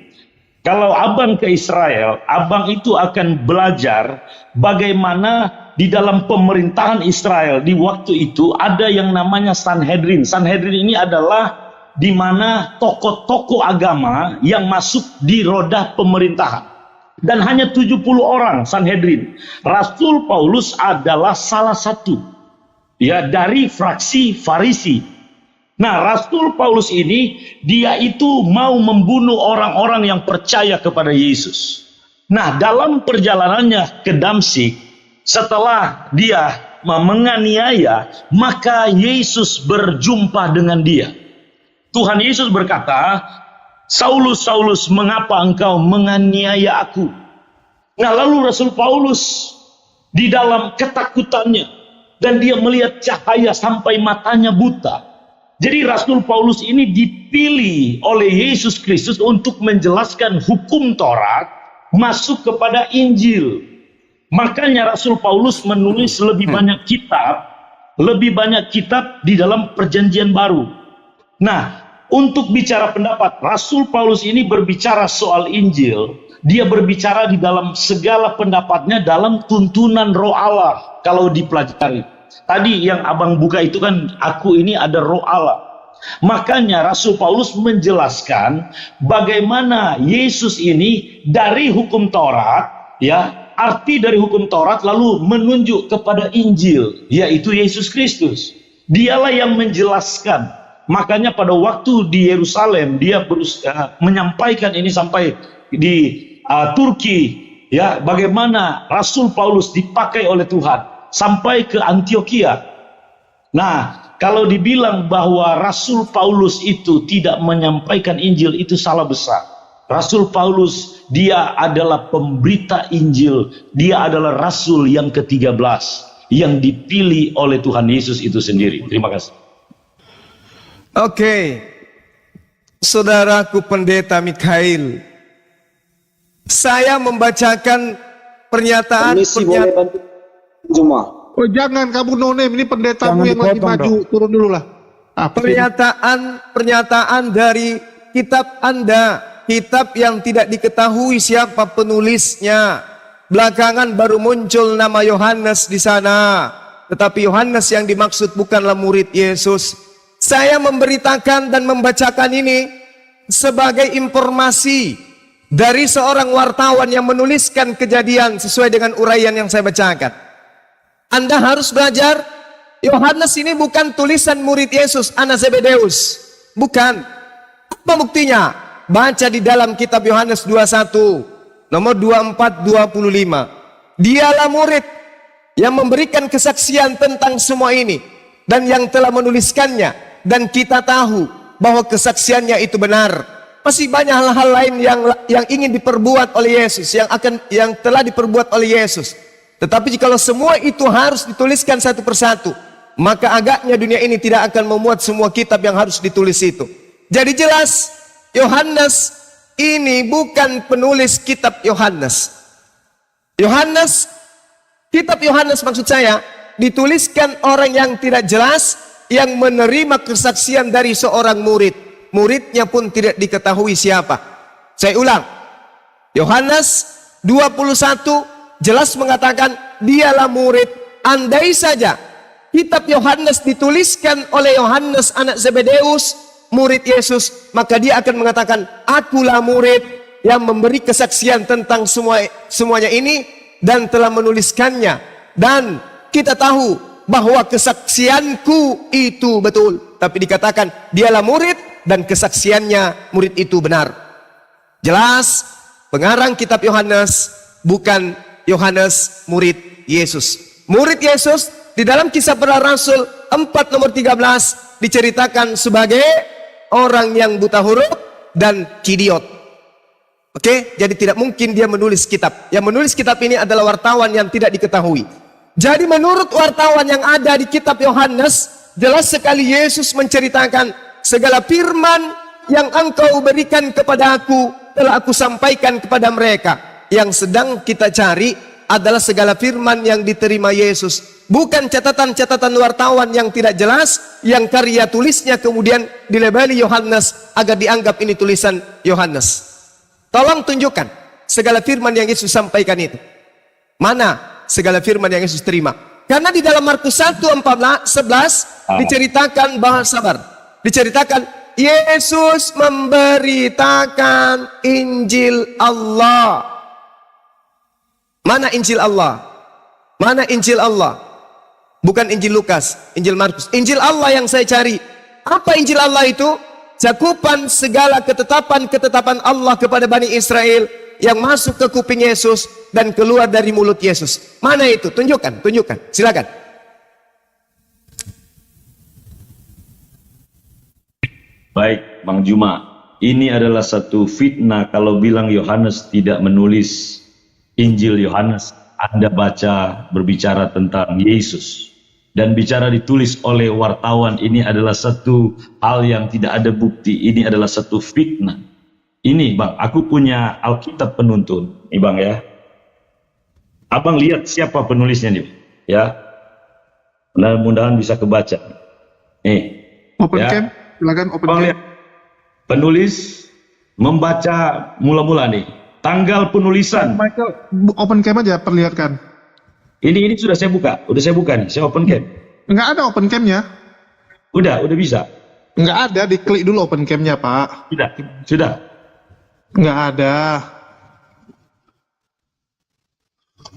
Kalau abang ke Israel, abang itu akan belajar bagaimana di dalam pemerintahan Israel di waktu itu ada yang namanya Sanhedrin. Sanhedrin ini adalah di mana tokoh-tokoh agama yang masuk di roda pemerintahan. Dan hanya 70 orang Sanhedrin. Rasul Paulus adalah salah satu ya dari fraksi Farisi. Nah, Rasul Paulus ini, dia itu mau membunuh orang-orang yang percaya kepada Yesus. Nah, dalam perjalanannya ke Damsyik, setelah dia menganiaya, maka Yesus berjumpa dengan dia. Tuhan Yesus berkata, Saulus, Saulus, mengapa engkau menganiaya aku? Nah, lalu Rasul Paulus di dalam ketakutannya, dan dia melihat cahaya sampai matanya buta. Jadi Rasul Paulus ini dipilih oleh Yesus Kristus untuk menjelaskan hukum Taurat masuk kepada Injil. Makanya Rasul Paulus menulis lebih banyak kitab di dalam Perjanjian Baru. Nah, untuk bicara pendapat, Rasul Paulus ini berbicara soal Injil. Dia berbicara di dalam segala pendapatnya dalam tuntunan Roh Allah kalau dipelajari. Tadi yang abang buka itu kan, aku ini ada Roh Allah. Makanya Rasul Paulus menjelaskan bagaimana Yesus ini dari hukum Taurat, ya, arti dari hukum Taurat lalu menunjuk kepada Injil, yaitu Yesus Kristus. Dialah yang menjelaskan. Makanya pada waktu di Yerusalem dia berusaha menyampaikan ini sampai di Turki, ya, bagaimana Rasul Paulus dipakai oleh Tuhan sampai ke Antioquia. Nah, kalau dibilang bahwa Rasul Paulus itu tidak menyampaikan Injil, itu salah besar. Rasul Paulus, dia adalah pemberita Injil. Dia adalah Rasul yang ke-13 yang dipilih oleh Tuhan Yesus itu sendiri. Terima kasih. Oke, saudaraku pendeta Mikhail, saya membacakan pernyataan Oh jangan kamu nonem, ini pendetamu yang lagi maju, turun dulu lah. Pernyataan dari kitab Anda, kitab yang tidak diketahui siapa penulisnya. Belakangan baru muncul nama Yohanes di sana, tetapi Yohanes yang dimaksud bukanlah murid Yesus. Saya memberitakan dan membacakan ini sebagai informasi dari seorang wartawan yang menuliskan kejadian sesuai dengan uraian yang saya bacakan. Anda harus belajar, Yohanes ini bukan tulisan murid Yesus, anak Zebedeus. Bukan. Apa buktinya? Baca di dalam kitab Yohanes 21, nomor 24-25. Dialah murid yang memberikan kesaksian tentang semua ini, dan yang telah menuliskannya, dan kita tahu bahwa kesaksiannya itu benar. Masih banyak hal-hal lain yang ingin diperbuat oleh Yesus, yang telah diperbuat oleh Yesus. Tetapi jikalau semua itu harus dituliskan satu persatu, maka agaknya dunia ini tidak akan memuat semua kitab yang harus ditulis itu. Jadi jelas, Yohanes ini bukan penulis kitab Yohanes. Kitab Yohanes maksud saya, dituliskan orang yang tidak jelas yang menerima kesaksian dari seorang murid. Muridnya pun tidak diketahui siapa. Saya ulang. Yohanes 21 jelas mengatakan dialah murid. Andai saja kitab Yohanes dituliskan oleh Yohanes anak Zebedeus, murid Yesus, maka dia akan mengatakan, akulah murid yang memberi kesaksian tentang semuanya ini dan telah menuliskannya. Dan kita tahu bahwa kesaksianku itu betul. Tapi dikatakan dialah murid dan kesaksiannya murid itu benar. Jelas pengarang kitab Yohanes bukan Yohanes murid Yesus. Murid Yesus di dalam Kisah Para Rasul 4 nomor 13 diceritakan sebagai orang yang buta huruf dan kidiot. Oke, jadi tidak mungkin dia menulis kitab. Yang menulis kitab ini adalah wartawan yang tidak diketahui. Jadi menurut wartawan yang ada di kitab Yohanes, jelas sekali Yesus menceritakan segala firman yang engkau berikan kepada aku telah aku sampaikan kepada mereka. Yang sedang kita cari adalah segala firman yang diterima Yesus, bukan catatan-catatan wartawan yang tidak jelas yang karya tulisnya kemudian dilabeli Yohanes agar dianggap ini tulisan Yohanes. Tolong tunjukkan segala firman yang Yesus sampaikan itu. Mana segala firman yang Yesus terima? Karena di dalam Markus 1:11 diceritakan bahwa sabar. Diceritakan Yesus memberitakan Injil Allah. Mana Injil Allah? Mana Injil Allah? Bukan Injil Lukas, Injil Markus. Injil Allah yang saya cari. Apa Injil Allah itu? Cakupan segala ketetapan-ketetapan Allah kepada Bani Israel yang masuk ke kuping Yesus dan keluar dari mulut Yesus. Mana itu? Tunjukkan, tunjukkan. Silakan. Baik, Bang Juma. Ini adalah satu fitnah kalau bilang Yohanes tidak menulis Injil Yohanes. Anda baca berbicara tentang Yesus. Dan bicara ditulis oleh wartawan ini adalah satu hal yang tidak ada bukti. Ini adalah satu fitnah. Ini Bang, aku punya Alkitab penuntun. Ini Bang ya. Abang lihat siapa penulisnya nih. Ya. Mudah-mudahan bisa kebaca. Nih. Open ya. cam, silakan open Abang cam. lihat. Penulis membaca mula-mula nih. Tanggal penulisan. Michael, open cam aja, perlihatkan. Ini sudah saya buka. Udah saya buka nih. Saya open cam. Nggak ada open camnya. Udah bisa. Nggak ada, diklik dulu open camnya, Pak. Sudah. Nggak ada.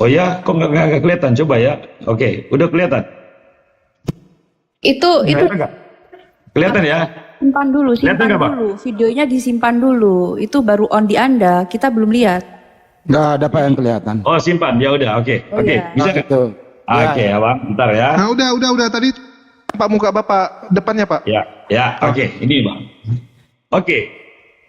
Oh ya, kok nggak kelihatan? Coba ya. Oke, udah kelihatan. Itu Kelihatan ya? simpan dulu, Kelihatan nggak, Pak? videonya disimpan dulu. Itu baru on di Anda, kita belum lihat. Nggak ada Pak yang kelihatan. Oh simpan, ya udah, oke, Oh, iya. bisa kan? Itu. Oke, abang, bentar ya. Nah, udah tadi Pak muka Bapak depannya, Pak. Ya, oke, ini bang. Oke,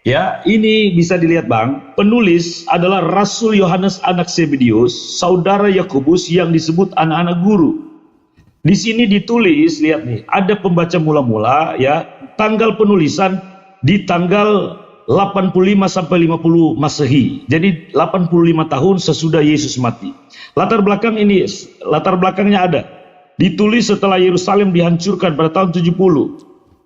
ya, ini bisa dilihat bang. Penulis adalah Rasul Yohanes anak Zebedeus, saudara Yakobus yang disebut anak-anak guru. Di sini ditulis, lihat nih, ada pembaca mula-mula, ya, tanggal penulisan di tanggal 85 sampai 50 Masehi. Jadi 85 tahun sesudah Yesus mati. Latar belakangnya ada. Ditulis setelah Yerusalem dihancurkan pada tahun 70.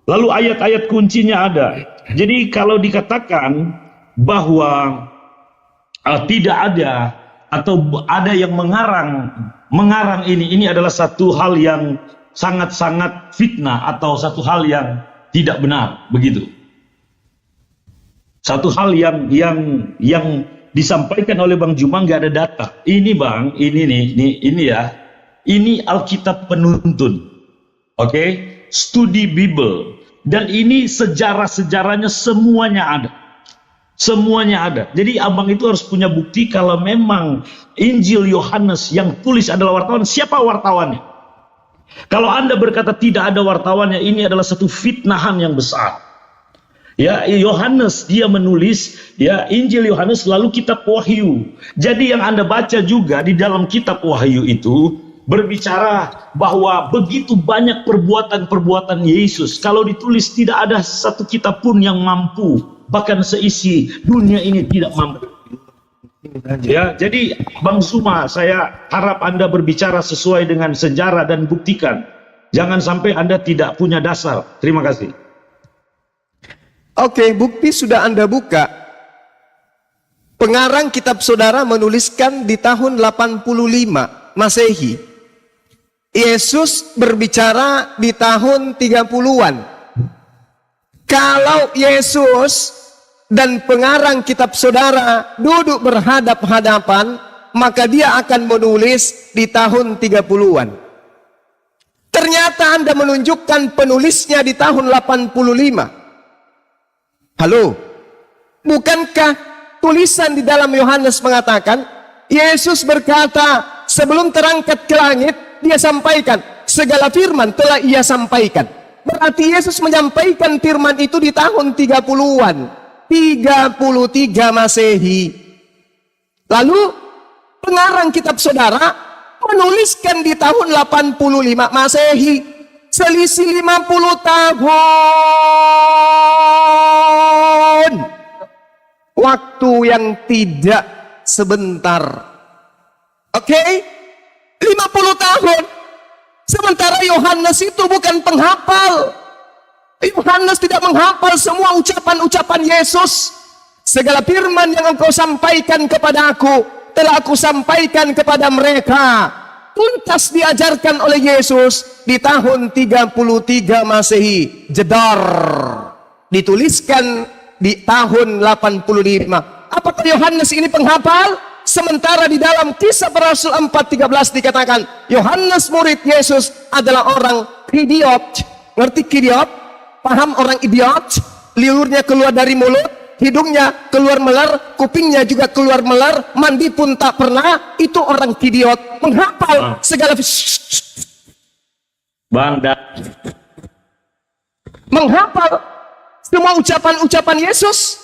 Lalu ayat-ayat kuncinya ada. Jadi kalau dikatakan bahwa tidak ada atau ada yang mengarang ini adalah satu hal yang sangat-sangat fitnah atau satu hal yang tidak benar, begitu. Satu hal yang disampaikan oleh Bang Juma nggak ada data. Ini Bang, ini ya. Ini Alkitab penuntun. Oke? Studi Bible. Dan ini sejarah-sejarahnya semuanya ada. Semuanya ada. Jadi abang itu harus punya bukti kalau memang Injil Yohanes yang tulis adalah wartawan. Siapa wartawannya? Kalau Anda berkata tidak ada wartawannya, ini adalah satu fitnahan yang besar. Ya, Yohanes dia menulis ya Injil Yohanes lalu kitab Wahyu. Jadi yang Anda baca juga di dalam kitab Wahyu itu berbicara bahwa begitu banyak perbuatan-perbuatan Yesus. Kalau ditulis tidak ada satu kitab pun yang mampu, bahkan seisi dunia ini tidak mampu. Ya, jadi Bang Suma, saya harap Anda berbicara sesuai dengan sejarah dan buktikan. Jangan sampai Anda tidak punya dasar. Terima kasih. Oke, bukti sudah Anda buka. Pengarang kitab saudara menuliskan di tahun 85 Masehi. Yesus berbicara di tahun 30-an. Kalau Yesus dan pengarang kitab saudara duduk berhadap-hadapan, maka dia akan menulis di tahun 30-an. Ternyata Anda menunjukkan penulisnya di tahun 85. Halo, bukankah tulisan di dalam Yohanes mengatakan, Yesus berkata, sebelum terangkat ke langit, dia sampaikan, segala firman telah ia sampaikan. Berarti Yesus menyampaikan firman itu di tahun 30-an. 33 Masehi. Lalu pengarang kitab saudara menuliskan di tahun 85 Masehi. Selisih 50 tahun. Waktu yang tidak sebentar. Oke? 50 tahun. Sementara Yohanes itu bukan penghafal. Yohanes tidak menghafal semua ucapan-ucapan Yesus. Segala firman yang engkau sampaikan kepada aku, telah aku sampaikan kepada mereka. Tuntas diajarkan oleh Yesus di tahun 33 Masehi. Jedar. Dituliskan di tahun 85. Apakah Yohanes ini penghafal? Sementara di dalam Kisah Para Rasul 4:13 dikatakan, Yohanes murid Yesus adalah orang idiot. Ngerti idiot? Paham orang idiot? Liurnya keluar dari mulut, hidungnya keluar melar, kupingnya juga keluar melar, mandi pun tak pernah. Itu orang idiot. Menghafal segala menghafal semua ucapan-ucapan Yesus.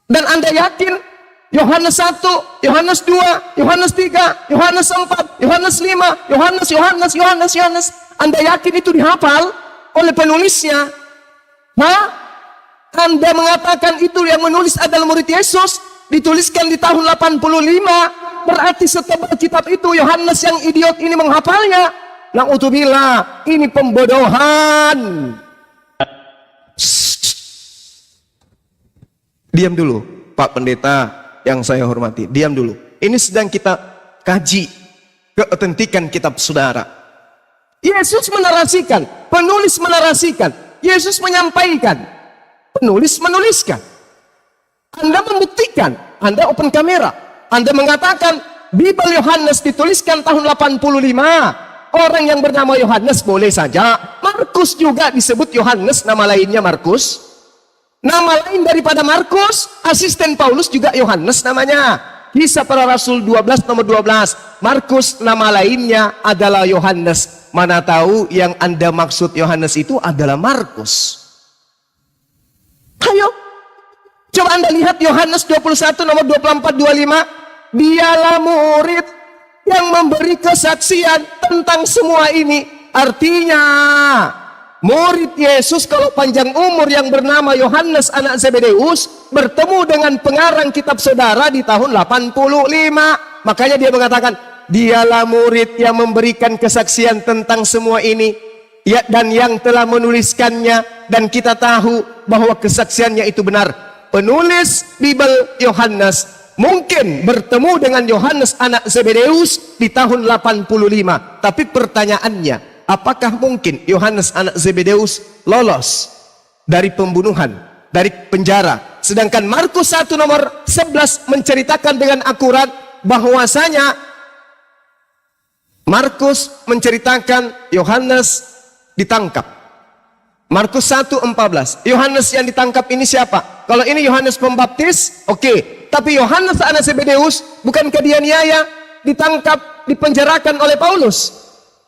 Dan Anda yakin Yohanes 1, Yohanes 2, Yohanes 3, Yohanes 4, Yohanes 5, Yohanes. Anda yakin itu dihafal oleh penulisnya? Anda mengatakan itu yang menulis adalah murid Yesus, dituliskan di tahun 85. Berarti setebal kitab itu Yohanes yang idiot ini menghafalnya. Na'udzubillah, ini pembodohan. Diam dulu, Pak Pendeta yang saya hormati. Diam dulu. Ini sedang kita kaji keotentikan kitab saudara. Yesus menarasikan, penulis menarasikan, Yesus menyampaikan, penulis menuliskan. Anda membuktikan, Anda open kamera, Anda mengatakan Bible Yohanes dituliskan tahun 85. Orang yang bernama Yohanes boleh saja. Markus juga disebut Yohanes, nama lainnya Markus. Nama lain daripada Markus, asisten Paulus juga Yohanes namanya. Kisah Para Rasul 12 nomor 12. Markus nama lainnya adalah Yohanes. Mana tahu yang Anda maksud Yohanes itu adalah Markus. Ayo, coba Anda lihat Yohanes 21 nomor 24 25. Dialah murid yang memberi kesaksian tentang semua ini. Artinya murid Yesus kalau panjang umur yang bernama Yohanes anak Zebedeus bertemu dengan pengarang kitab saudara di tahun 85. Makanya dia mengatakan, dialah murid yang memberikan kesaksian tentang semua ini, ya, dan yang telah menuliskannya, dan kita tahu bahwa kesaksiannya itu benar. Penulis Bible Yohanes mungkin bertemu dengan Yohanes anak Zebedeus di tahun 85. Tapi pertanyaannya, apakah mungkin Yohanes anak Zebedeus lolos dari pembunuhan, dari penjara? Sedangkan Markus 1 nomor 11 menceritakan dengan akurat bahwasanya Markus menceritakan Yohanes ditangkap. Markus 1:14. Yohanes yang ditangkap ini siapa? Kalau ini Yohanes Pembaptis, oke. Tapi Yohanes anak Zebedeus, bukankah dia niaya, ditangkap, dipenjarakan oleh Paulus?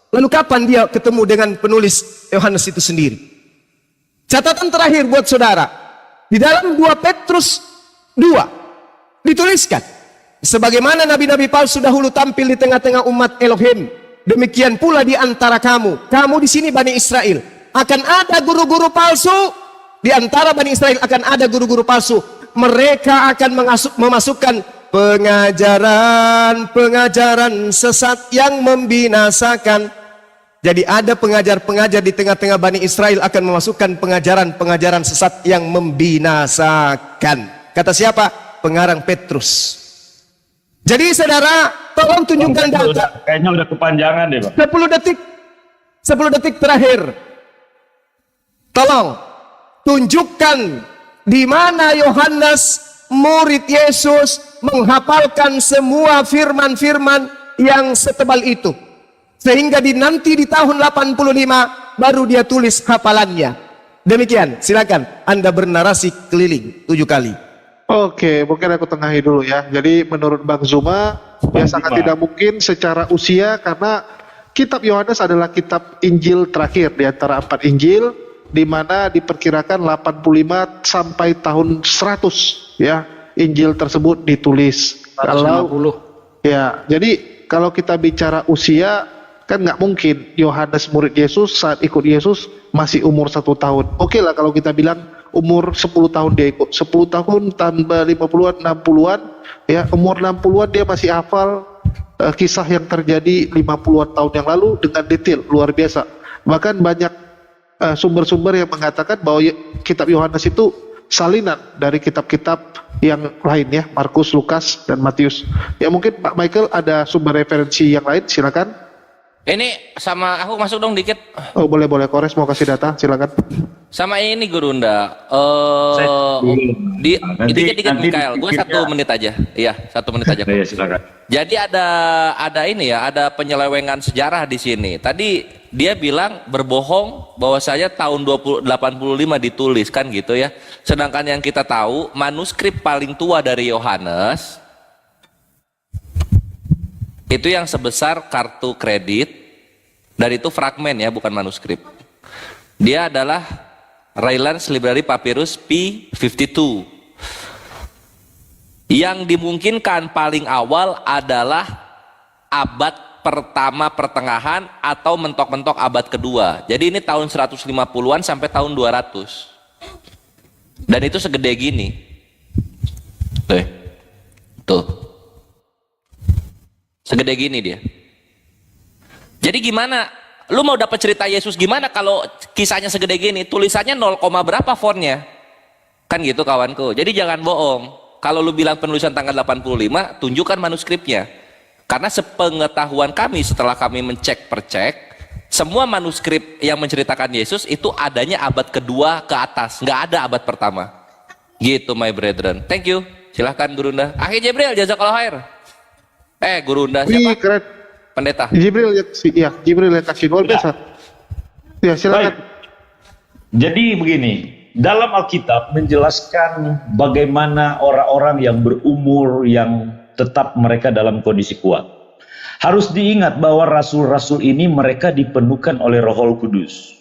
Lalu kapan dia ketemu dengan penulis Yohanes itu sendiri? Catatan terakhir buat saudara. Di dalam 2 Petrus 2 dituliskan, sebagaimana nabi-nabi palsu dahulu tampil di tengah-tengah umat Elohim, demikian pula di antara kamu. Kamu di sini Bani Israel. Akan ada guru-guru palsu. Di antara Bani Israel akan ada guru-guru palsu. Mereka akan memasukkan pengajaran sesat yang membinasakan. Jadi ada pengajar-pengajar di tengah-tengah Bani Israel akan memasukkan pengajaran sesat yang membinasakan. Kata siapa? Pengarang Petrus. Jadi saudara, tolong tunjukkan data. Kayaknya udah kepanjangan deh, Pak. 10 detik terakhir. Tolong tunjukkan di mana Yohanes murid Yesus menghafalkan semua firman-firman yang setebal itu. Sehingga nanti di tahun 85 baru dia tulis hafalannya. Demikian, silakan Anda bernarasi keliling 7 kali. Oke, mungkin aku tengahi dulu ya. Jadi menurut Bang Zuma, ya sangat tidak mungkin secara usia karena kitab Yohanes adalah kitab Injil terakhir di antara 4 Injil, di mana diperkirakan 85 sampai tahun 100 ya Injil tersebut ditulis. 150. Ya, jadi kalau kita bicara usia kan nggak mungkin Yohanes murid Yesus saat ikut Yesus masih umur 1 tahun. Oke lah kalau kita bilang umur 10 tahun dia ikut, 10 tahun tambah 50-an 60-an ya, umur 60-an dia masih hafal kisah yang terjadi 50-an tahun yang lalu dengan detail luar biasa. Bahkan banyak sumber-sumber yang mengatakan bahwa kitab Yohanes itu salinan dari kitab-kitab yang lain ya, Markus, Lukas, dan Matius. Ya mungkin Pak Michael ada sumber referensi yang lain, silakan. Ini sama aku masuk dong dikit. Oh boleh, Kores mau kasih data, silakan. Sama ini Gurunda. Dikit Mikael. Gue 1 menit aja. Iya, 1 menit aja. Ya, silakan. Jadi ada ini ya, ada penyelewengan sejarah di sini. Tadi dia bilang berbohong bahwa saya tahun 85 ditulis kan gitu ya. Sedangkan yang kita tahu manuskrip paling tua dari Yohanes itu yang sebesar kartu kredit, dan itu fragmen ya, bukan manuskrip. Dia adalah Rylands Library Papyrus P52. Yang dimungkinkan paling awal adalah abad pertama pertengahan atau mentok-mentok abad kedua. Jadi ini tahun 150-an sampai tahun 200. Dan itu segede gini. Tuh. Segede gini dia. Jadi gimana? Lu mau dapat cerita Yesus gimana kalau kisahnya segede gini? Tulisannya 0, berapa fontnya? Kan gitu kawanku. Jadi jangan bohong. Kalau lu bilang penulisan tanggal 85, tunjukkan manuskripnya. Karena sepengetahuan kami setelah kami percek, semua manuskrip yang menceritakan Yesus itu adanya abad kedua ke atas, nggak ada abad pertama. Gitu my brethren. Thank you. Silahkan Gurunda. Akhi Jibril, jazakallahu khair. Gurunda siapa? Wih, keren. Pendeta. Jibril ya, Jibril yang kasih luar biasa. Ya, silakan. Baik. Jadi begini, dalam Alkitab menjelaskan bagaimana orang-orang yang berumur yang tetap mereka dalam kondisi kuat. Harus diingat bahwa rasul-rasul ini mereka dipenuhkan oleh Roh Kudus.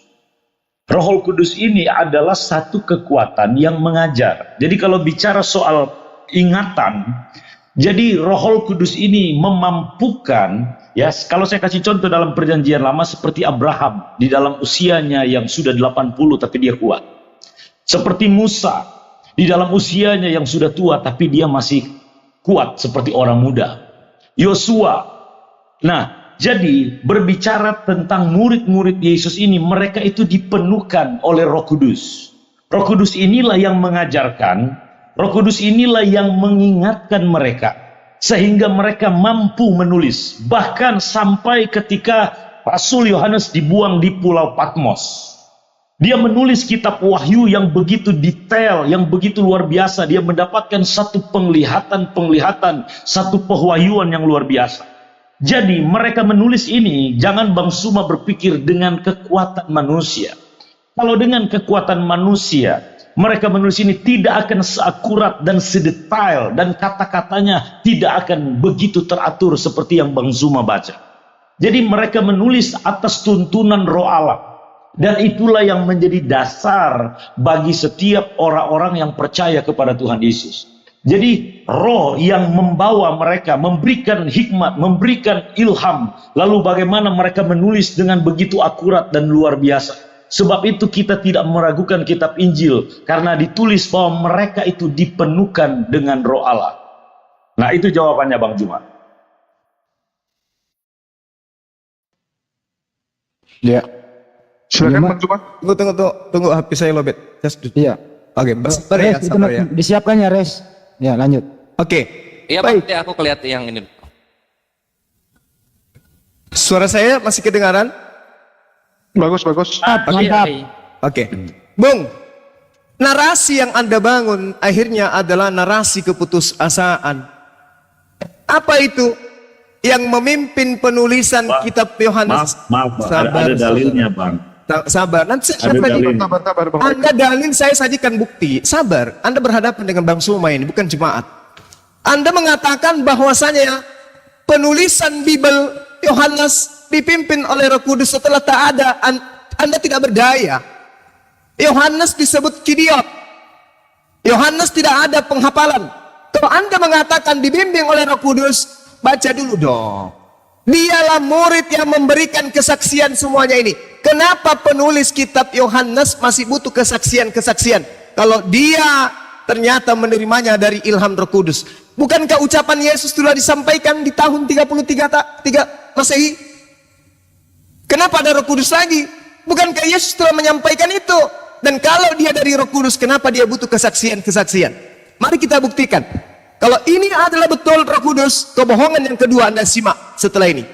Roh Kudus ini adalah satu kekuatan yang mengajar. Jadi kalau bicara soal ingatan, jadi Roh Kudus ini memampukan, ya kalau saya kasih contoh dalam perjanjian lama seperti Abraham di dalam usianya yang sudah 80 tapi dia kuat. Seperti Musa di dalam usianya yang sudah tua tapi dia masih kuat seperti orang muda. Yosua. Nah, jadi berbicara tentang murid-murid Yesus ini, mereka itu dipenuhkan oleh Roh Kudus. Roh Kudus inilah yang mengajarkan, Roh Kudus inilah yang mengingatkan mereka sehingga mereka mampu menulis. Bahkan sampai ketika Rasul Yohanes dibuang di Pulau Patmos, dia menulis kitab Wahyu yang begitu detail, yang begitu luar biasa. Dia mendapatkan satu penglihatan, satu pewahyuan yang luar biasa. Jadi mereka menulis ini, jangan Bang Suma berpikir dengan kekuatan manusia. Kalau dengan kekuatan manusia, mereka menulis ini tidak akan seakurat dan sedetail, dan kata-katanya tidak akan begitu teratur seperti yang Bang Zuma baca. Jadi mereka menulis atas tuntunan Roh Allah, dan itulah yang menjadi dasar bagi setiap orang-orang yang percaya kepada Tuhan Yesus. Jadi Roh yang membawa mereka, memberikan hikmat, memberikan ilham, lalu bagaimana mereka menulis dengan begitu akurat dan luar biasa. Sebab itu kita tidak meragukan kitab Injil, karena ditulis bahwa mereka itu dipenuhkan dengan Roh Allah. Nah, itu jawabannya Bang Juma. Ya. Silakan Iya, Bang Juma. Tunggu HP saya lobet. Iya. Oke, sabar ya, Res, itu sabar ya. disiapkan ya, Res. Ya, lanjut. Oke. Iya Baik. Pak, ya, aku kelihatan yang ini. Suara saya masih kedengaran? Bagus, bagus. Mantap. Oke. Bung, narasi yang Anda bangun akhirnya adalah narasi keputusasaan. Apa itu? Yang memimpin penulisan kitab Yohanes. Maaf, Bang. Sabar, Ada dalilnya, Bang. Sabar, nanti saya Ada dalil. Sabar, Bang. Anda dalil, saya sajikan bukti. Sabar, Anda berhadapan dengan Bang Suma ini, bukan jemaat. Anda mengatakan bahwasanya penulisan Bible Yohanes dipimpin oleh Roh Kudus setelah tak ada. Anda tidak berdaya. Yohanes disebut kidiot. Yohanes tidak ada penghafalan. Kalau Anda mengatakan dibimbing oleh Roh Kudus, baca dulu dong. Dialah murid yang memberikan kesaksian semuanya ini. Kenapa penulis kitab Yohanes masih butuh kesaksian-kesaksian? Kalau dia ternyata menerimanya dari ilham Roh Kudus. Bukankah ucapan Yesus telah disampaikan di tahun 33 Masehi? Kenapa ada Roh Kudus lagi? Bukankah Yesus telah menyampaikan itu? Dan kalau dia dari Roh Kudus, kenapa dia butuh kesaksian-kesaksian? Mari kita buktikan. Kalau ini adalah betul Roh Kudus, kebohongan yang kedua Anda simak setelah ini.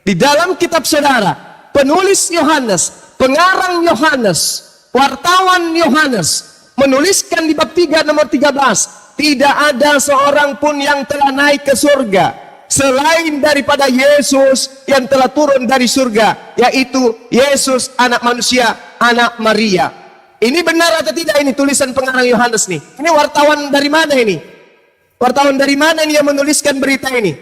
Di dalam kitab saudara, penulis Yohanes, pengarang Yohanes, wartawan Yohanes, menuliskan di bab 3 nomor 13, tidak ada seorang pun yang telah naik ke surga selain daripada Yesus yang telah turun dari surga, yaitu Yesus anak manusia, anak Maria. Ini benar atau tidak ini tulisan pengarang Yohanes nih? Ini wartawan dari mana ini? Wartawan dari mana ini yang menuliskan berita ini?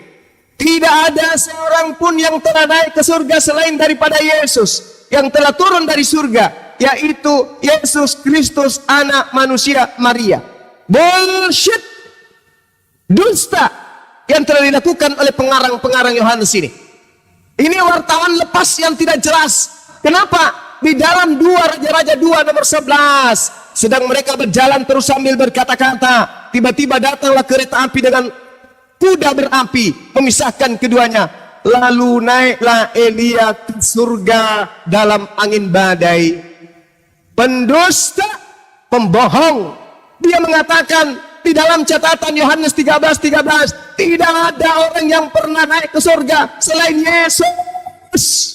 Tidak ada seorang pun yang telah naik ke surga selain daripada Yesus yang telah turun dari surga, yaitu Yesus Kristus anak manusia Maria. Bullshit, dusta yang telah dilakukan oleh pengarang-pengarang Yohanes ini. Ini wartawan lepas yang tidak jelas. Kenapa? Di dalam 2 Raja-Raja 2 nomor 11, sedang mereka berjalan terus sambil berkata-kata, tiba-tiba datanglah kereta api dengan kuda berapi memisahkan keduanya. Lalu naiklah Elia ke surga dalam angin badai. Pendusta, pembohong. Dia mengatakan di dalam catatan Yohanes 13:13, tidak ada orang yang pernah naik ke surga selain Yesus.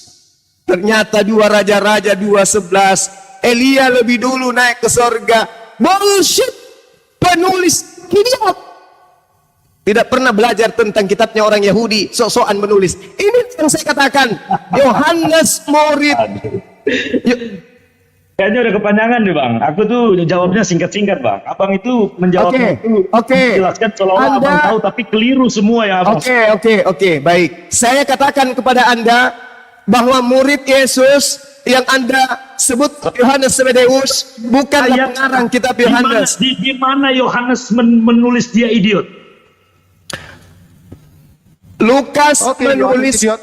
Ternyata 2 Raja-Raja 2:11, Elia lebih dulu naik ke surga. Bullshit, penulis kidiot. Tidak pernah belajar tentang kitabnya orang Yahudi, sok-sokan menulis. Ini yang saya katakan, Yohanes murid. Kayaknya udah kepanjangan deh Bang. Aku tuh jawabnya singkat-singkat Bang. Abang itu menjawabnya jelaskan seolah-olah Abang tahu, tapi keliru semua ya Abang. Oke, baik. Saya katakan kepada Anda bahwa murid Yesus yang Anda sebut Yohanes Zebedeus bukanlah pengarang kitab Yohanes. Di mana Yohanes menulis dia idiot? Lukas menuliskan.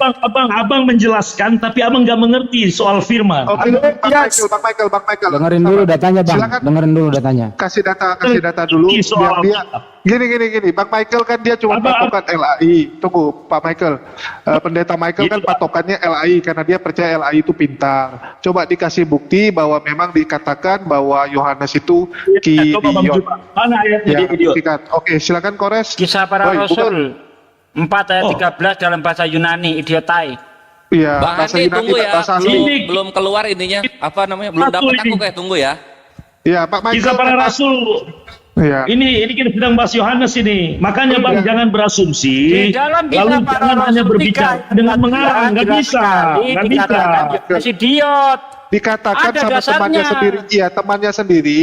Abang menjelaskan, tapi abang nggak mengerti soal firman. Bang Michael. Dengerin dulu datanya, Bang. Silakan. Dengerin dulu datanya. Kasih data dulu biar dia gini. Bang Michael kan dia cuma patokan LAI. Tunggu, Pak Michael. Pendeta Michael kan patokannya LAI karena dia percaya LAI itu pintar. Coba dikasih bukti bahwa memang dikatakan bahwa Yohanes itu kidiot. Mana ayatnya dia idiot? Oke, silakan Kores. Kisah para Rasul 4 ayat 13 dalam bahasa Yunani, idiotai. Iya, Bang bahasa Andi Yunani, tunggu ya, bahasa belum keluar ininya, apa namanya, belum dapat aku kayak tunggu ya. Iya, Pak Michael. Kisah para Rasul. Iya. Ini kita sedang bahas Yohanes ini. Makanya Bang jangan berasumsi. Di dalam Lalu kisah para jangan hanya Rasul berbicara dengan mengarang, nggak bisa. Nggak bisa. Idiot. Dikatakan Ada sama temannya dasarnya. sendiri, temannya sendiri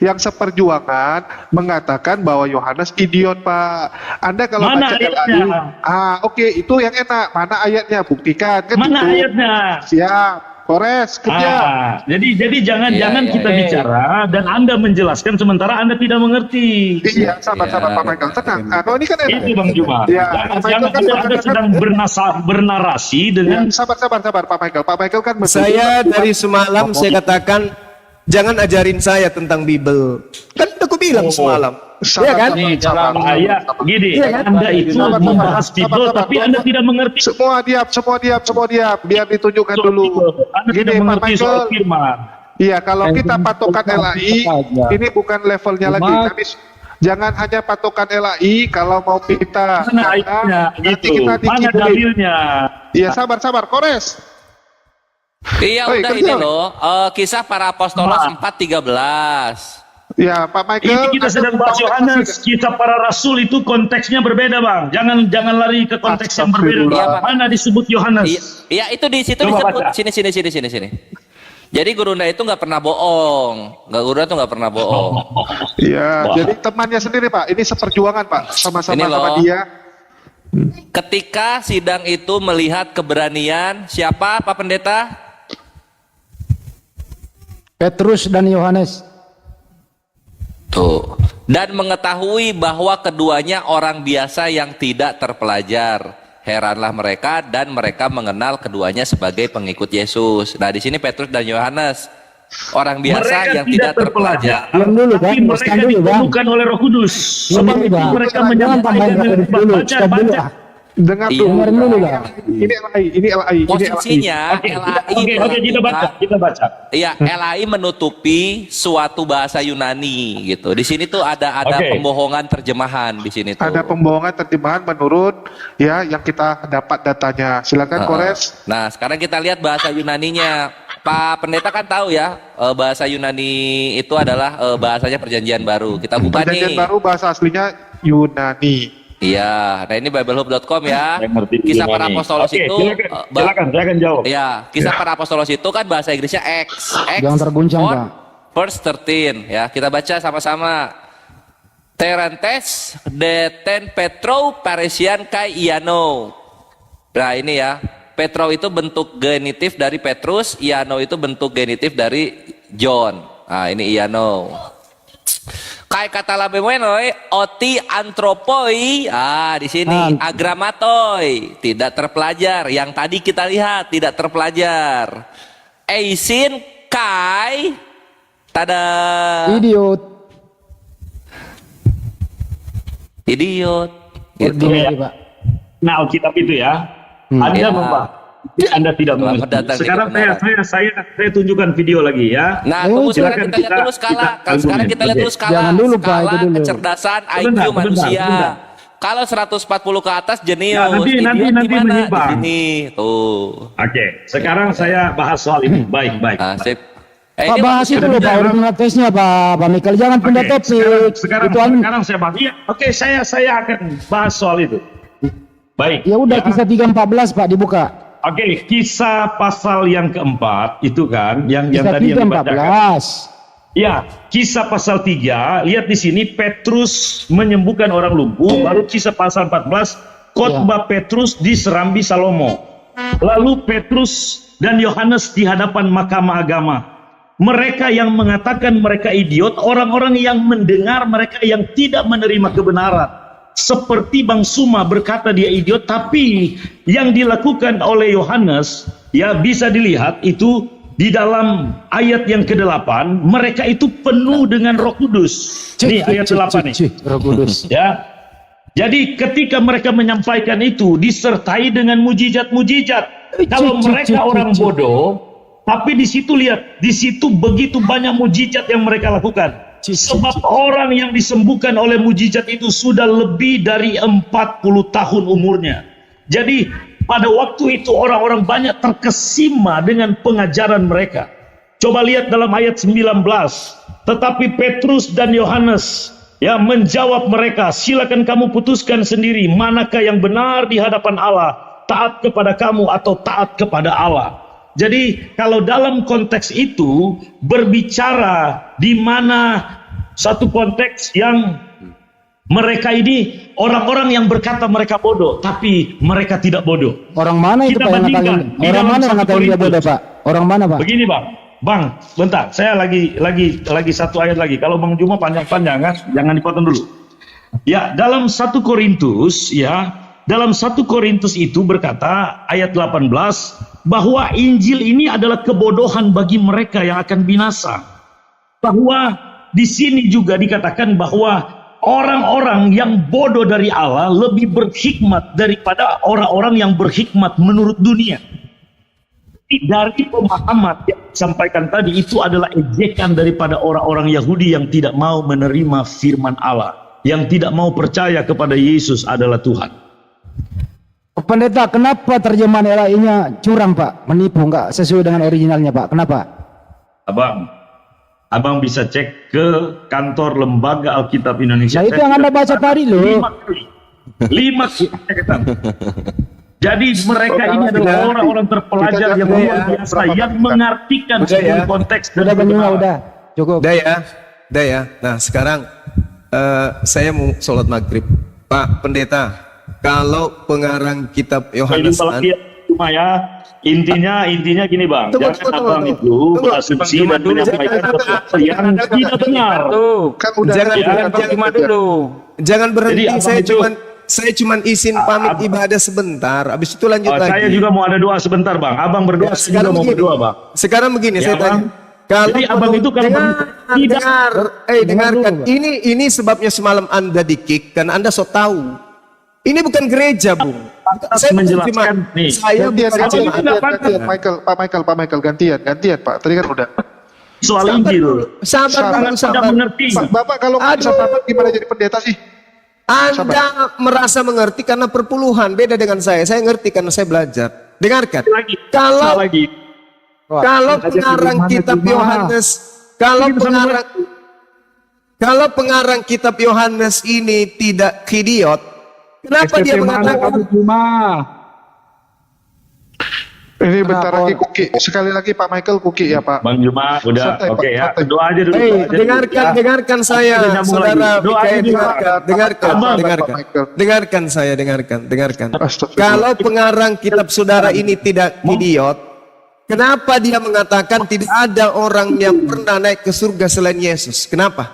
yang seperjuangan mengatakan bahwa Yohanes idiot, Pak. Anda kalau Mana baca ayatnya? LAI, oke, itu yang enak. Mana ayatnya? Buktikan kan Mana gitu. ayatnya? Siap. Kores, kerja. Jadi jangan kita bicara dan Anda menjelaskan sementara Anda tidak mengerti. Iya, sabar Pak Michael, tenang. Kalau ini kan enak. Itu Bang Juma. Ya, Jangan Anda sedang bernarasi dengan sabar Pak Michael. Pak Michael kan Saya dari semalam saya katakan jangan ajarin saya tentang Bible. Kan aku bilang semalam. Iya kan? Nih, dalam Saya gini, Iya kan? Anda itu Sabar, membahas sabar, Bible sabar, tapi sabar. Anda tidak mengerti Semua diam. Biar ditunjukkan soal dulu. Bible. Anda Gini, tidak Pak mengerti soal Michael. firman. Iya, kalau kita patokan LAI, ini bukan levelnya lagi. Kami jangan hanya patokan LAI kalau mau kita. Mana ayatnya Nanti gitu? kita Mana dikibulin. dalilnya? Iya, sabar, Kores. Iya Oi, udah kerja. ini loh, kisah para apostolos 4:13. Ya, Pak Michael. Ini kita sedang Anda bahas mau Yohanes, kasih- kisah para rasul itu konteksnya berbeda, Bang. Jangan lari ke konteks yang berbeda. Iya, Pak. Mana disebut Yohanes? Iya itu di situ Coba disebut. baca. Sini. Jadi Gurunda itu nggak pernah bohong. Gurunda tuh nggak pernah bohong. Iya, Wah. jadi temannya sendiri, Pak. Ini seperjuangan, Pak. Sama-sama Ini sama loh. dia. Ketika sidang itu melihat keberanian siapa Pak Pendeta? Petrus dan Yohanes. Tuh. Dan mengetahui bahwa keduanya orang biasa yang tidak terpelajar. Heranlah mereka dan mereka mengenal keduanya sebagai pengikut Yesus. Nah, di sini Petrus dan Yohanes orang biasa Mereka yang tidak terpelajar. Diam dulu, tapi Bang. mereka Stop dulu, Bang. ditemukan oleh Roh Kudus. Diam Sebab dulu, itu Bang. mereka Jangan menyampaikan tambah dengan dulu. Stop dulu. baca. Dengar Iya. dulu. Dengerin dulu, Bang. Ini LAI. Posisinya Oke, LAI kita baca. Iya, LAI menutupi suatu bahasa Yunani gitu. Di sini tuh ada Oke. pembohongan terjemahan di sini tuh. Ada pembohongan terjemahan menurut ya yang kita dapat datanya. Silakan Kores. Nah, sekarang kita lihat bahasa Yunaninya. Pak Pendeta kan tahu ya, bahasa Yunani itu adalah bahasanya Perjanjian Baru. Kita buka Perjanjian nih. baru bahasa aslinya Yunani. Iya, nah ini biblehub.com ya. Saya ngerti Kisah para Yunani. apostolos Oke, itu silakan, saya akan jawab. ya, kisah para apostolos itu kan bahasa Inggrisnya Acts. Jangan terguncang, Pak. Verse 13 ya. Kita baca sama-sama. Terentes deten Petro paresian kai iano. Nah, ini ya. Petro itu bentuk genitif dari Petrus, iano itu bentuk genitif dari John. Nah, ini iano. Kai kata labemenoi oti antropoi, di sini agramatoi, tidak terpelajar. Yang tadi kita lihat tidak terpelajar. Eisin kai tada idiot gitu. Ordinary, Pak. Nah, Alkitab itu ya, Anda Ya. membahas, Anda tidak Selamat mengerti. datang di Sekarang kebenaran. saya tunjukkan video lagi ya. Nah, tunggu sekarang silakan kita lihat dulu skala. Sekarang kita lihat dulu skala. Jangan dulu, Pak, skala itu dulu. kecerdasan IQ Sebentar, manusia. sebentar. Kalau 140 ke atas jenius. Ya, nanti Idiot nanti gimana? Di menyimpang. sini. Tuh. Oke, sekarang saya bahas soal ini. Baik. Nah, sip. Pak ini bahas itu loh, Pak. Original tesnya, Pak Michael. Jangan pindah Oke, topik. sekarang Itu sekarang saya bahas. Iya, oke, saya akan bahas soal itu. Baik. ya udah kisah 3:14, Pak, dibuka. Oke, kisah pasal yang keempat itu kan yang Kisah tadi yang dibacakan. 3:14. Ya, kisah pasal 3, lihat di sini Petrus menyembuhkan orang lumpuh, baru kisah pasal 14, khotbah Petrus di Serambi Salomo. Lalu Petrus dan Yohanes di hadapan mahkamah agama. Mereka yang mengatakan mereka idiot, orang-orang yang mendengar mereka yang tidak menerima kebenaran. Seperti Bang Suma berkata dia idiot, tapi yang dilakukan oleh Yohanes, ya bisa dilihat itu di dalam ayat yang ke-8, mereka itu penuh dengan Roh Kudus. Ini ayat 8 nih. Roh Kudus. Ya. Jadi ketika mereka menyampaikan itu disertai dengan mujizat-mujizat. Kalau mereka orang bodoh, tapi di situ lihat, di situ begitu banyak mujizat yang mereka lakukan. Sebab orang yang disembuhkan oleh mujizat itu sudah lebih dari 40 tahun umurnya. Jadi pada waktu itu orang-orang banyak terkesima dengan pengajaran mereka. Coba lihat dalam ayat 19. Tetapi Petrus dan Yohanes ya menjawab mereka, silakan kamu putuskan sendiri manakah yang benar di hadapan Allah, taat kepada kamu atau taat kepada Allah. Jadi kalau dalam konteks itu berbicara di mana satu konteks yang mereka ini orang-orang yang berkata mereka bodoh, tapi mereka tidak bodoh. Orang mana itu, Kita Pak, yang bandingkan ngatain? di Orang dalam mana yang 1 ngatain dia Korintus. bodoh, Pak? Orang mana, Pak? Begini Bang, bentar, saya lagi satu ayat lagi. Kalau Bang Juma panjang-panjang kan, jangan dipotong dulu. Ya, dalam 1 Korintus ya, dalam 1 Korintus itu berkata ayat 18 bahwa Injil ini adalah kebodohan bagi mereka yang akan binasa. Bahwa di sini juga dikatakan bahwa orang-orang yang bodoh dari Allah lebih berhikmat daripada orang-orang yang berhikmat menurut dunia. Dari pemahaman yang disampaikan tadi itu adalah ejekan daripada orang-orang Yahudi yang tidak mau menerima firman Allah, yang tidak mau percaya kepada Yesus adalah Tuhan. Pendeta, kenapa terjemahan LAI-nya curang, Pak? Menipu, nggak sesuai dengan originalnya, Pak. Kenapa? Abang bisa cek ke kantor Lembaga Alkitab Indonesia. Nah, itu yang Anda baca tadi loh. 5 kali. Jadi mereka ini adalah orang-orang terpelajar yang luar biasa, yang mengartikan sebuah konteks dan Udah, cukup. Udah ya. Nah sekarang saya mau sholat maghrib. Pak Pendeta, kalau pengarang kitab Yohanes cuma ya intinya gini Bang, jangan abang itu berasumsi dan menyampaikan sesuatu yang tidak benar. Kan udah Jangan berhenti. Jadi, Saya cuman izin pamit ibadah sebentar. Habis itu lanjut lagi. Saya juga mau ada doa sebentar Bang. Abang berdoa, saya juga mau berdoa Bang. Sekarang begini, Ya, saya tanya. Bang. Jadi abang itu kalau dengarkan. Ini sebabnya semalam Anda di-kick karena Anda so tahu. Ini bukan gereja, Bung. Saya menjelaskan nih. Saya Pak Michael gantian Pak. Tadi kan udah. Soal Injil. Sabar. Tidak mengerti. Bapak kalau nggak bisa pamit gimana jadi pendeta sih? Anda merasa mengerti karena perpuluhan, beda dengan saya. Saya ngerti karena saya belajar. Dengarkan. Kalau pengarang kitab Yohanes, kalau pengarang kitab Yohanes ini tidak idiot, kenapa dia mengatakan Ini bentar lagi Kuki. Sekali lagi Pak Michael Kuki ya Pak. Bang Juma, udah Santai, oke Pak, ya. santai. Doa aja dulu. dengarkan saya, saudara Doa Mikael, dengarkan saya. Astagfirullah. Kalau pengarang kitab saudara ini tidak idiot, kenapa dia mengatakan tidak ada orang yang pernah naik ke surga selain Yesus? Kenapa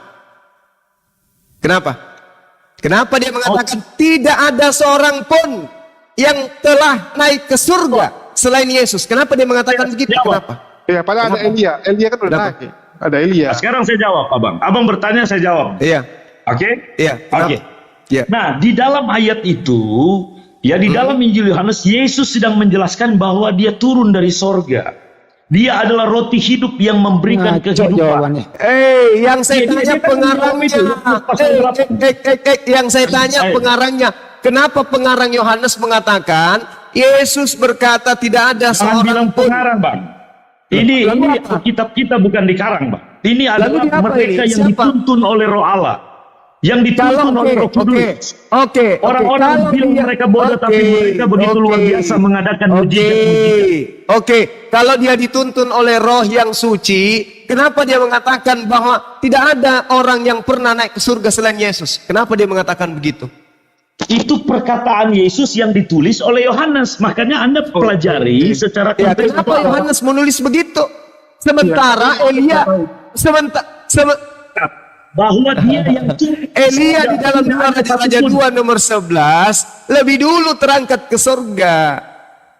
dia mengatakan tidak ada seorang pun yang telah naik ke surga selain Yesus? Kenapa dia mengatakan begitu? Kenapa? Ya, padahal ada Elia. Elia kan udah naik. Ada Elia. Nah, sekarang saya jawab, Abang. Abang bertanya, saya jawab. Iya. Oke? Iya. Oke. Iya. Nah, di dalam ayat itu, ya di dalam Injil Yohanes, Yesus sedang menjelaskan bahwa dia turun dari sorga. Dia adalah roti hidup yang memberikan kehidupan. Yang saya tanya pengarangnya. Yang saya tanya pengarangnya. Kenapa pengarang Yohanes mengatakan Yesus berkata tidak ada Jangan bilang seorang pun? pengarang, Bang. Ini kitab kita bukan dikarang, Bang. Ini adalah ini apa mereka ini? yang Siapa? dituntun oleh Roh Allah. Yang dituntun oleh Roh Kudus. Orang-orang bilang mereka bodoh, tapi mereka begitu luar biasa mengadakan mujizat-mujizat. Kalau dia dituntun oleh Roh yang suci, kenapa dia mengatakan bahwa tidak ada orang yang pernah naik ke surga selain Yesus? Kenapa dia mengatakan begitu? Itu perkataan Yesus yang ditulis oleh Yohanes. Makanya Anda pelajari secara konteks. Kenapa Yohanes menulis begitu? Sementara Elia bahwa dia yang Elia di dalam 2 Raja-Raja 2 nomor 11 lebih dulu terangkat ke surga.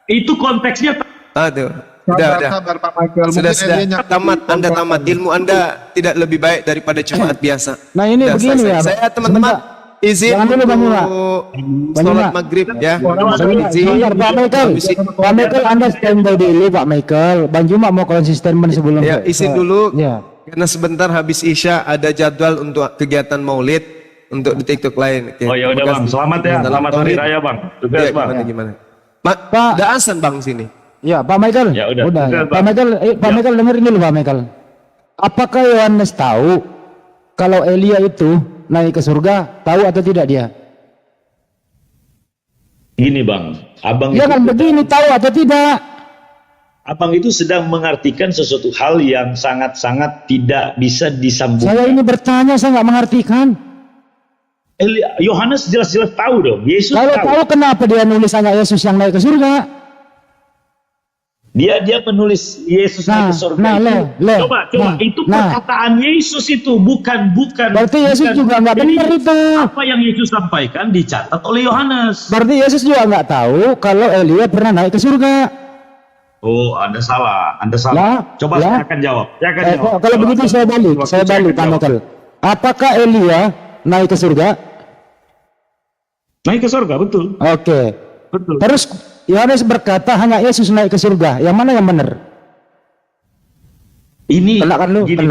Itu konteksnya. Aduh. Udah. Sabar Pak Michael. Sudah. Tamat. Anda tamat. Ilmu Anda tidak lebih baik daripada jemaat biasa. Nah, ini begini ya. Saya teman-teman izin Jangan dulu, Bang Juma. sholat maghrib ya. Sebentar, Pak Michael, Anda standby dulu, Pak Michael. Bang Juma mau konsisten sebelum. Ya, izin dulu. Ya. Karena sebentar habis Isya ada jadwal untuk kegiatan Maulid untuk di TikTok lain. Oke. Oh ya udah Bang, selamat ya. Selamat hari raya Bang. Tugas Ya, Bang. gimana? Pak. Ada azan Bang sini. Ya, Pak Michael. Ya, udah. Ya. Pak Michael dengerin dulu, Pak Michael. Apakah Yohanes tahu kalau Elia itu naik ke surga? Tahu atau tidak dia? Gini Bang, Abang Ya kan begini, tahu atau tidak? Abang itu sedang mengartikan sesuatu hal yang sangat-sangat tidak bisa disambungkan. Saya ini bertanya, saya nggak mengartikan. Yohanes jelas-jelas tahu dong. Yesus Kalau tahu kenapa dia nulis hanya Yesus yang naik ke surga? Dia menulis Yesus naik ke surga. Coba itu perkataan Yesus itu bukan. Berarti Yesus juga nggak benar itu. Apa yang Yesus sampaikan dicatat oleh Yohanes. Berarti Yesus juga nggak tahu kalau Elia pernah naik ke surga. Oh, Anda salah. Coba saya akan jawab. Kalau begitu saya balik, Pak Michael. Apakah Elia naik ke surga? Naik ke surga, betul. Oke. Betul. Terus Yohanes berkata hanya Yesus naik ke surga. Yang mana yang benar? Ini Kena kan lu? gini,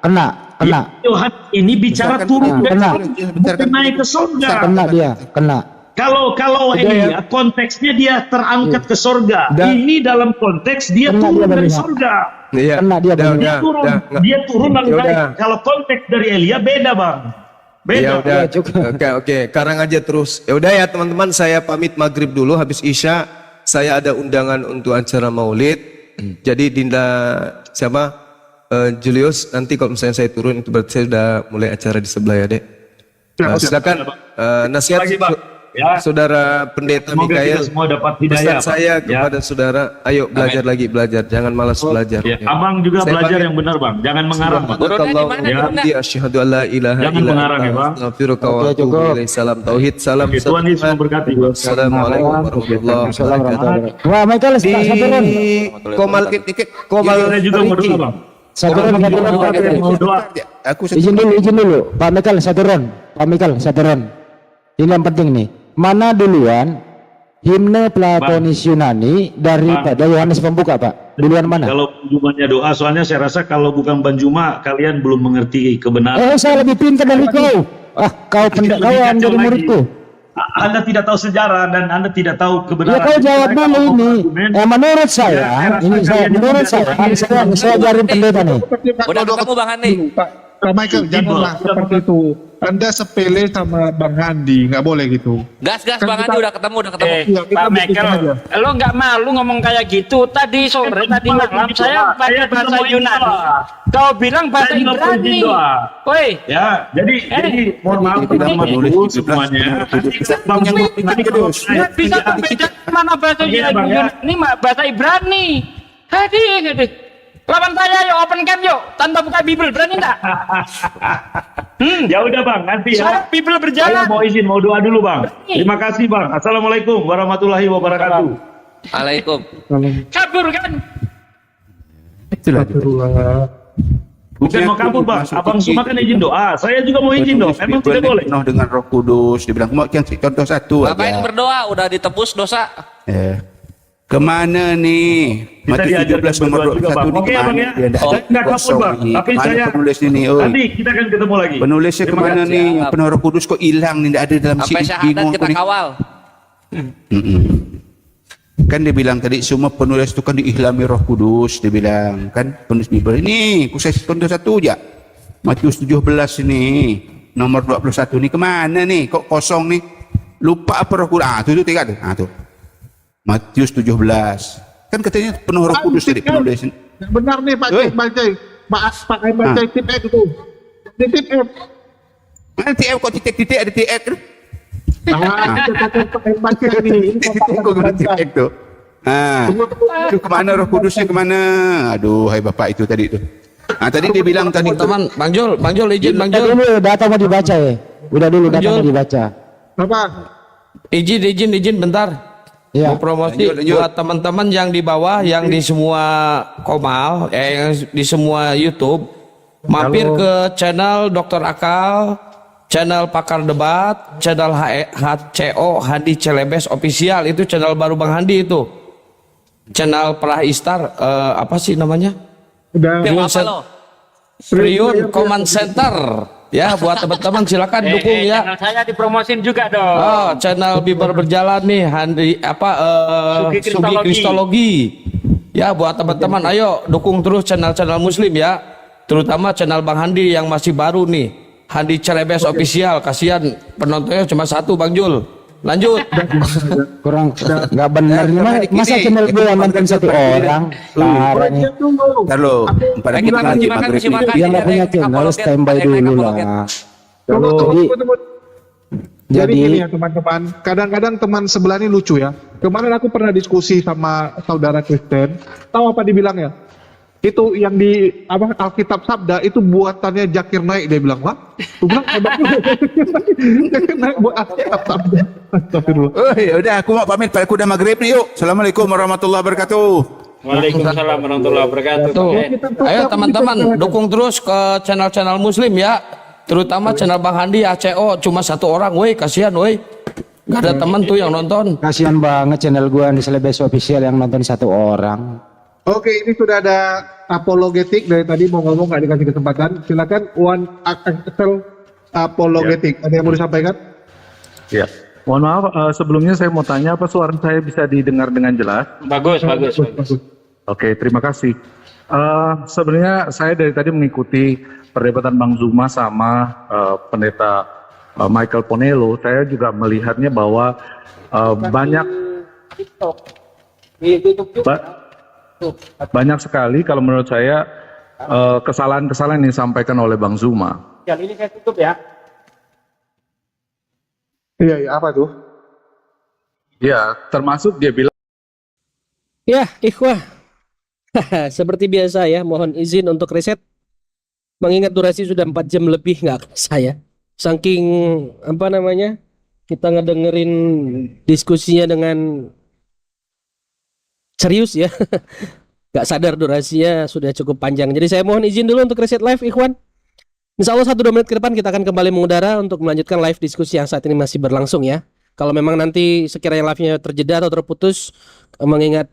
Kena. Yohanes ini bicara turun dari Kena. surga, bukan naik ke surga. Kena dia, kena. Kalau Elia konteksnya dia terangkat ke surga. Udah. Ini dalam konteks dia Kena turun dia dari banyak. surga. Iya. Kena dia Udah, banyak. udah. Dia turun lalu Ya naik. udah. Kalau konteks dari Elia beda, Bang. Beda. Ya udah. Ya, cukup. Oke. Karang aja terus. Ya udah ya teman-teman, saya pamit maghrib dulu. Habis Isya saya ada undangan untuk acara Maulid. Jadi Dinda siapa? Julius, nanti kalau misalnya saya turun itu berarti saya sudah mulai acara di sebelah ya, Dek. Silakan nasihat Lagi, Bang. Ya. Saudara Pendeta Semoga Mikael. kita semua dapat hidayah, Pesan Pak. saya Ya. kepada saudara, ayo belajar lagi, belajar. Jangan malas belajar. Ya, Ya. Abang juga Saya belajar pamit. yang benar, Bang. Jangan mengarang, Bang. Gurunya di mana, gurunya? Asyhadu an la ilaha Jangan illa mengarang ya, anta Bang. astaghfiruka wa Oke, atubu cukup. ilaik. Salam tauhid, salam Oke, Tuhan Yesus memberkati, Bang. Assalamualaikum warahmatullahi wabarakatuh. Wah, Michael, Di Saturon. Komal Saya juga mau doa, Bang. Saturon. Mau doa. Izin dulu. Pak Michael, Saturon. Ini yang penting nih. Mana duluan himne Platonis Yunani daripada Yohanes Pembuka, Pak? Duluan mana? Kalau Jumanya doa, soalnya saya rasa kalau bukan Bang Juma, kalian belum mengerti kebenaran. Saya lebih pintar dari kau. Kau Lebih kau kacau jadi lagi. muridku. Anda tidak tahu sejarah dan Anda tidak tahu Ya kebenaran. kau jawab Saya dulu kalau ini. argumen, Menurut saya saya, rasa ini saya kalian menurut tidak saya ajarin pendeta nih. Udah ketemu Bang Handi? Pak Michael, janganlah seperti itu. Anda sepele sama Bang Handi, nggak boleh gitu. Gas Kan Bang Handi udah ketemu. Iya, kita Pak buktikan Michael, aja. lo nggak malu ngomong kayak gitu? Tadi sore, tadi malam saya pakai bahasa Yunani. Kau bilang bahasa Saya juga mau izin Ibrani. doa. Woi, Ya, jadi mohon maaf Bapak-Ibu semuanya. Nanti kalau saya bisa berbeda mana bahasa Iya, Bang, ya. Yunani, bahasa Ibrani. Hadir. Lawan saya yuk, open camp yuk, tanpa buka Bible, berani enggak? Ya udah Bang, nanti Saya ya. Bible Saya berjalan. mau izin, mau doa dulu Bang. Terima kasih Bang. Assalamualaikum warahmatullahi wabarakatuh. Waalaikum. Kabur kan? Bukan mau kabur Bang, Abang Suma kan izin doa. Saya juga mau izin dong. Emang tidak boleh? Penuh dengan Roh Kudus. Dibilang mau yang contoh satu Ngapain aja. berdoa? Udah ditebus dosa. Kemana nih? Kita Matius diajarkan 17 nomor berdoa juga, 21 Bang. nih Oke, kemana? Bang, ya. Dia ndak Saya ada nggak kabur, kosong Bang. ini. Tapi Mana saya- penulis ini? Nanti kita akan ketemu lagi. Penulisnya Terima kemana kasih. nih? Yang penuh Roh Kudus kok hilang nih? Ndak ada dalam Sampai sini. syahadat Bingung kita aku nih. kawal. Kan dia bilang tadi semua penulis itu kan diilhami Roh Kudus, dia bilang kan penulis Bible ini. Aku saya contoh satu aja. Matius 17 ini nomor 21 ini kemana nih? Kok kosong nih? Lupa apa Roh Kudus? Tuh tiga tuh. Tuh. Matius 17. Kan katanya penuh Roh Kudus tadi penulis. Yang benar nih Pak Oi. Cek Bacai. Pak Bacai tip F itu. Di tip F. Mana TF kok titik-titik ada TF kan? Pak Bacai ini. Ini Titik kok ada TF tuh. Itu kemana Roh Kudusnya kemana? Aduh, hai bapak itu tadi tuh. Tadi dia bilang tadi tuh. Teman, Bang Jul izin Bang Udah Jul. dulu data mau dibaca ya. Udah dulu data mau dibaca. Apa? Izin bentar. Ya. Mau promosi Lanjut. buat teman-teman yang di bawah, yang di semua Komal, yang di semua YouTube, mampir ke channel Dr. Akal, channel Pakar Debat, channel HCO Hadi Celebes Official, itu channel baru Bang Handi itu. Channel Prahistar, apa sih namanya? Udah. Yang apa lo? Priun Command Center. Ya, buat teman-teman silakan dukung ya. Channel saya dipromosin juga dong. Channel Biber berjalan nih, Handi Sugi Sugi Kristologi. Ya, buat teman-teman ayo dukung terus channel-channel muslim ya. Terutama channel Bang Handi yang masih baru nih. Handi Celebes Official. Kasihan penontonnya cuma satu Bang Jul. Lanjut. Kurang nggak benar nih. Masa channel gue yang nonton satu orang? Parah nih. Ntar lo, 4 menit Kita lagi makan maghrib mesti ini. makan. Dia nggak punya channel, standby dulu lah. Jadi Jadi gini ya teman-teman, kadang-kadang teman sebelah ini lucu ya. Kemarin aku pernah diskusi sama saudara Kristen, tahu apa dibilang ya? Itu yang di apa Alkitab Sabda itu buatannya Zakir Naik, dia bilang lah. Aku bilang hebat juga. Zakir Naik buat Alkitab Sabda. Astagfirullah. Oh ya udah, aku mau pamit. Aku udah maghrib nih yuk. Assalamualaikum warahmatullahi wabarakatuh. Waalaikumsalam warahmatullahi wabarakatuh. Tuh. Ayo teman-teman dukung terus ke channel-channel muslim ya. Terutama channel Bang Handi ACO cuma 1 orang, woi kasihan woi. Gak ada temen tuh yang nonton. Kasihan banget channel gua di Selebes Official yang nonton 1 orang. Oke, ini sudah ada apologetik dari tadi mau ngomong nggak dikasih kesempatan. Silakan Wan Axel apologetik. Ada yang mau disampaikan? Ya, mohon maaf sebelumnya saya mau tanya apa suara saya bisa didengar dengan jelas? Bagus. Oke, terima kasih. Sebenarnya saya dari tadi mengikuti perdebatan Bang Zuma sama pendeta Michael Ponelo. Saya juga melihatnya bahwa banyak sekali kalau menurut saya kesalahan-kesalahan yang disampaikan oleh Bang Zuma. Yang ini saya tutup ya. Iya, apa tuh? Ya, termasuk dia bilang. Ya, ikhwah. Seperti biasa ya, mohon izin untuk reset. Mengingat durasi sudah 4 jam lebih nggak kerasa ya. Saking kita ngedengerin diskusinya dengan serius ya. Gak sadar durasinya sudah cukup panjang. Jadi saya mohon izin dulu untuk reset live, ikhwan. Insya Allah 1-2 menit ke depan kita akan kembali mengudara untuk melanjutkan live diskusi yang saat ini masih berlangsung ya. Kalau memang nanti sekiranya live-nya terjeda atau terputus, mengingat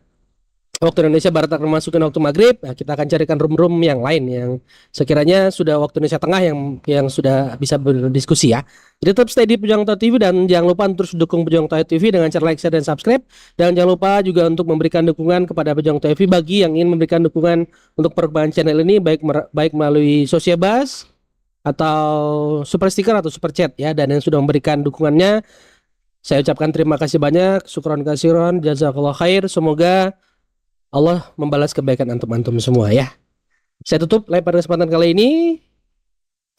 waktu Indonesia Barat akan memasuki waktu maghrib, nah kita akan carikan room-room yang lain yang sekiranya sudah waktu Indonesia Tengah yang sudah bisa berdiskusi ya. Jadi tetap stay di Pejuang Tauhid TV dan jangan lupa terus dukung Pejuang Tauhid TV dengan cara like, share, dan subscribe. Dan jangan lupa juga untuk memberikan dukungan kepada Pejuang Tauhid TV bagi yang ingin memberikan dukungan untuk perkembangan channel ini baik melalui Sosiabas atau super sticker atau super chat ya. Dan yang sudah memberikan dukungannya saya ucapkan terima kasih banyak, syukron kasiron, jazakallah khair. Semoga Allah membalas kebaikan antum-antum semua ya. Saya tutup live pada kesempatan kali ini.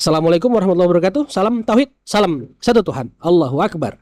Assalamualaikum warahmatullahi wabarakatuh. Salam tauhid, salam satu Tuhan. Allahu Akbar.